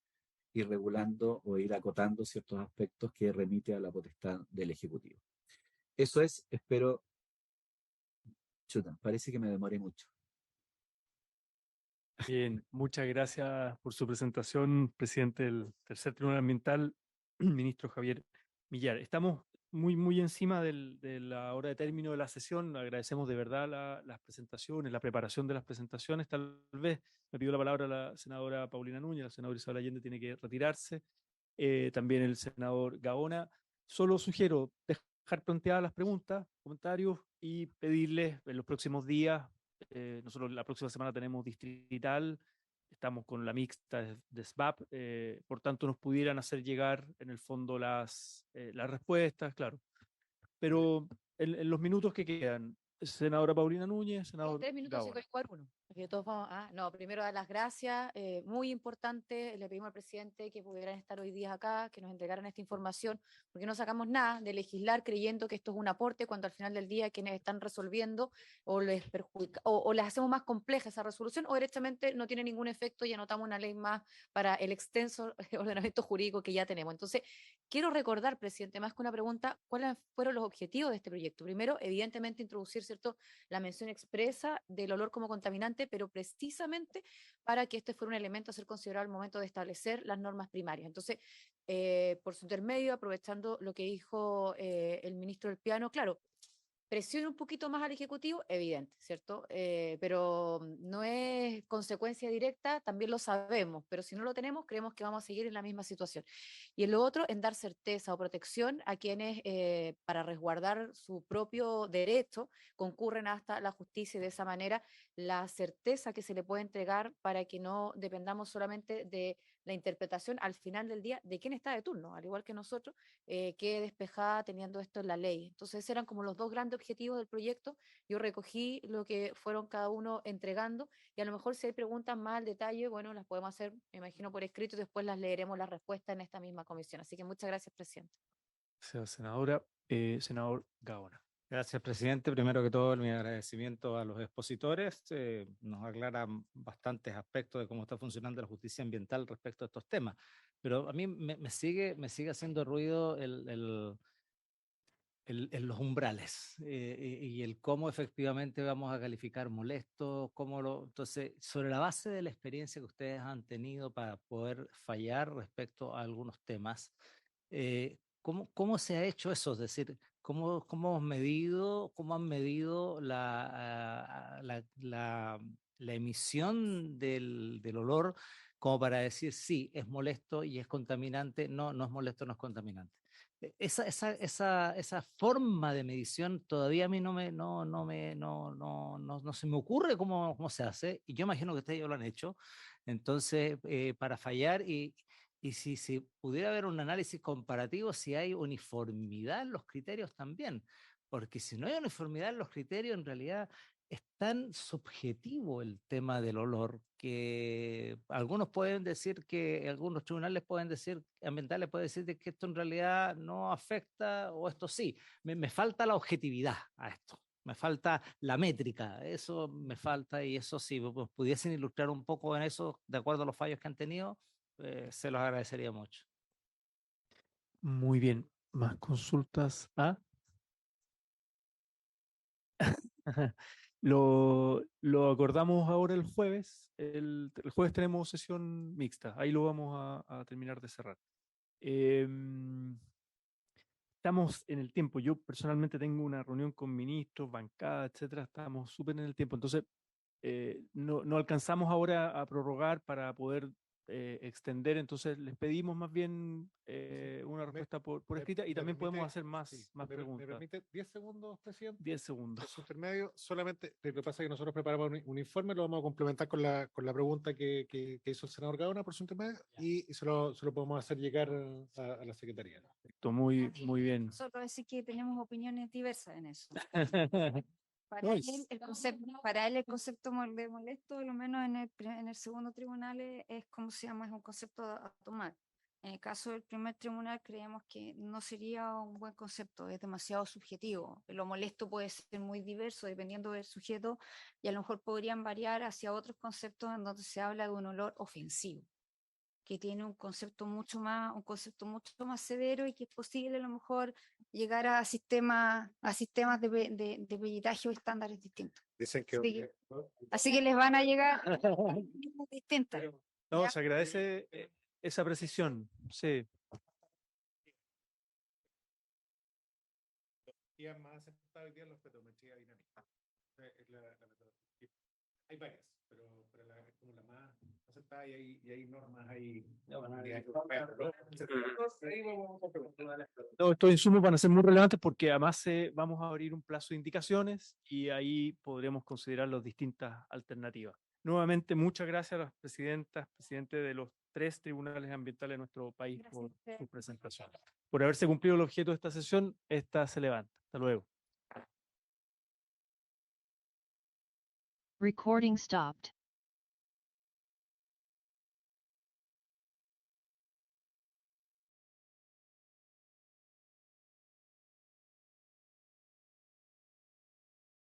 ir regulando o ir acotando ciertos aspectos que remite a la potestad del Ejecutivo. Eso es, espero. Chuta, parece que me demoré mucho. Bien, muchas gracias por su presentación, presidente del Tercer Tribunal Ambiental, ministro Javier Millar. Estamos muy encima de la hora de término de la sesión. Agradecemos de verdad las presentaciones, la preparación de las presentaciones. Tal vez me pidió la palabra la senadora Paulina Núñez, la senadora Isabel Allende tiene que retirarse, también el senador Gaona. Solo sugiero dejar planteadas las preguntas, comentarios y pedirles en los próximos días. Nosotros la próxima semana tenemos distrital, estamos con la mixta de SBAP, por tanto nos pudieran hacer llegar en el fondo las respuestas, claro. Pero en los minutos que quedan, senadora Paulina Núñez, senador 3 minutos y Gaona. uno. Porque todos vamos, no, primero dar las gracias, muy importante, le pedimos al presidente que pudieran estar hoy día acá, que nos entregaran esta información, porque no sacamos nada de legislar creyendo que esto es un aporte, cuando al final del día quienes están resolviendo o les perjudica, o les hacemos más compleja esa resolución, o directamente no tiene ningún efecto y anotamos una ley más para el extenso ordenamiento jurídico que ya tenemos. Entonces, quiero recordar, presidente, más que una pregunta, ¿cuáles fueron los objetivos de este proyecto? Primero, evidentemente, introducir, ¿cierto?, la mención expresa del olor como contaminante, pero precisamente para que este fuera un elemento a ser considerado al momento de establecer las normas primarias. Entonces, por su intermedio, aprovechando lo que dijo el ministro del Piano, claro, presiona un poquito más al Ejecutivo, evidente, ¿cierto? Pero no es consecuencia directa, también lo sabemos, pero si no lo tenemos, creemos que vamos a seguir en la misma situación. Y en lo otro, en dar certeza o protección a quienes, para resguardar su propio derecho, concurren hasta la justicia y de esa manera la certeza que se le puede entregar para que no dependamos solamente de la interpretación al final del día de quién está de turno, al igual que nosotros, quede despejada teniendo esto en la ley. Entonces eran como los dos grandes objetivos del proyecto. Yo recogí lo que fueron cada uno entregando y a lo mejor si hay preguntas más al detalle, bueno, las podemos hacer, me imagino, por escrito y después las leeremos las respuestas en esta misma comisión. Así que muchas gracias, presidente. Senadora, senador Gaona. Gracias, presidente. Primero que todo, mi agradecimiento a los expositores. Nos aclaran bastantes aspectos de cómo está funcionando la justicia ambiental respecto a estos temas. Pero a mí me sigue haciendo ruido en los umbrales y el cómo efectivamente vamos a calificar molesto, entonces, sobre la base de la experiencia que ustedes han tenido para poder fallar respecto a algunos temas, ¿cómo se ha hecho eso? Es decir, ¿cómo han medido la emisión del olor como para decir sí, es molesto y es contaminante, no, no es molesto, no es contaminante? Esa forma de medición todavía a mí no se me ocurre cómo se hace, y yo imagino que ustedes ya lo han hecho. Entonces, para fallar, y si pudiera haber un análisis comparativo, si hay uniformidad en los criterios también, porque si no hay uniformidad en los criterios, en realidad es tan subjetivo el tema del olor que algunos pueden decir que, algunos tribunales pueden decir, ambientales pueden decir de que esto en realidad no afecta o esto sí. Me falta la objetividad a esto, me falta la métrica, eso me falta, y eso sí, pues, pudiesen ilustrar un poco en eso de acuerdo a los fallos que han tenido, se los agradecería mucho. Muy bien. ¿Más consultas? Lo acordamos ahora el jueves. El jueves tenemos sesión mixta. Ahí lo vamos a terminar de cerrar. Estamos en el tiempo. Yo personalmente tengo una reunión con ministros, bancada, etcétera. Estamos súper en el tiempo. Entonces, no alcanzamos ahora a prorrogar para poder extender. Entonces, les pedimos más bien una respuesta por escrita, y me también podemos permite- hacer más sí, ¿Me preguntas. permite 10 segundos, presidente? 10 segundos. Paso intermedio, solamente lo que pasa es que nosotros preparamos un informe, lo vamos a complementar con la pregunta que hizo el senador Gaona por su intermedio, y se lo podemos hacer llegar a la Secretaría. Perfecto, muy bien. Solo decir que tenemos opiniones diversas en eso. No, Para él el concepto de molesto, lo menos en el segundo tribunal, es como se llama, es un concepto a tomar. En el caso del primer tribunal creemos que no sería un buen concepto, es demasiado subjetivo. Lo molesto puede ser muy diverso dependiendo del sujeto, y a lo mejor podrían variar hacia otros conceptos en donde se habla de un olor ofensivo, que tiene un concepto mucho más severo, y que es posible a lo mejor llegar a sistemas de peritaje o estándares distintos. Dicen que... Así que les van a llegar distintas. no, ¿Ya? se agradece esa precisión. Sí. más aceptadas hoy día los petometría dinámica. Es la metodología. Hay varias, pero es como la más aceptada, y hay normas, hay... No, estos insumos van a ser muy relevantes porque además vamos a abrir un plazo de indicaciones, y ahí podremos considerar las distintas alternativas. Nuevamente, muchas gracias a las presidentes de los 3 tribunales ambientales de nuestro país por su presentación. Por haberse cumplido el objeto de esta sesión, esta se levanta. Hasta luego. Recording stopped.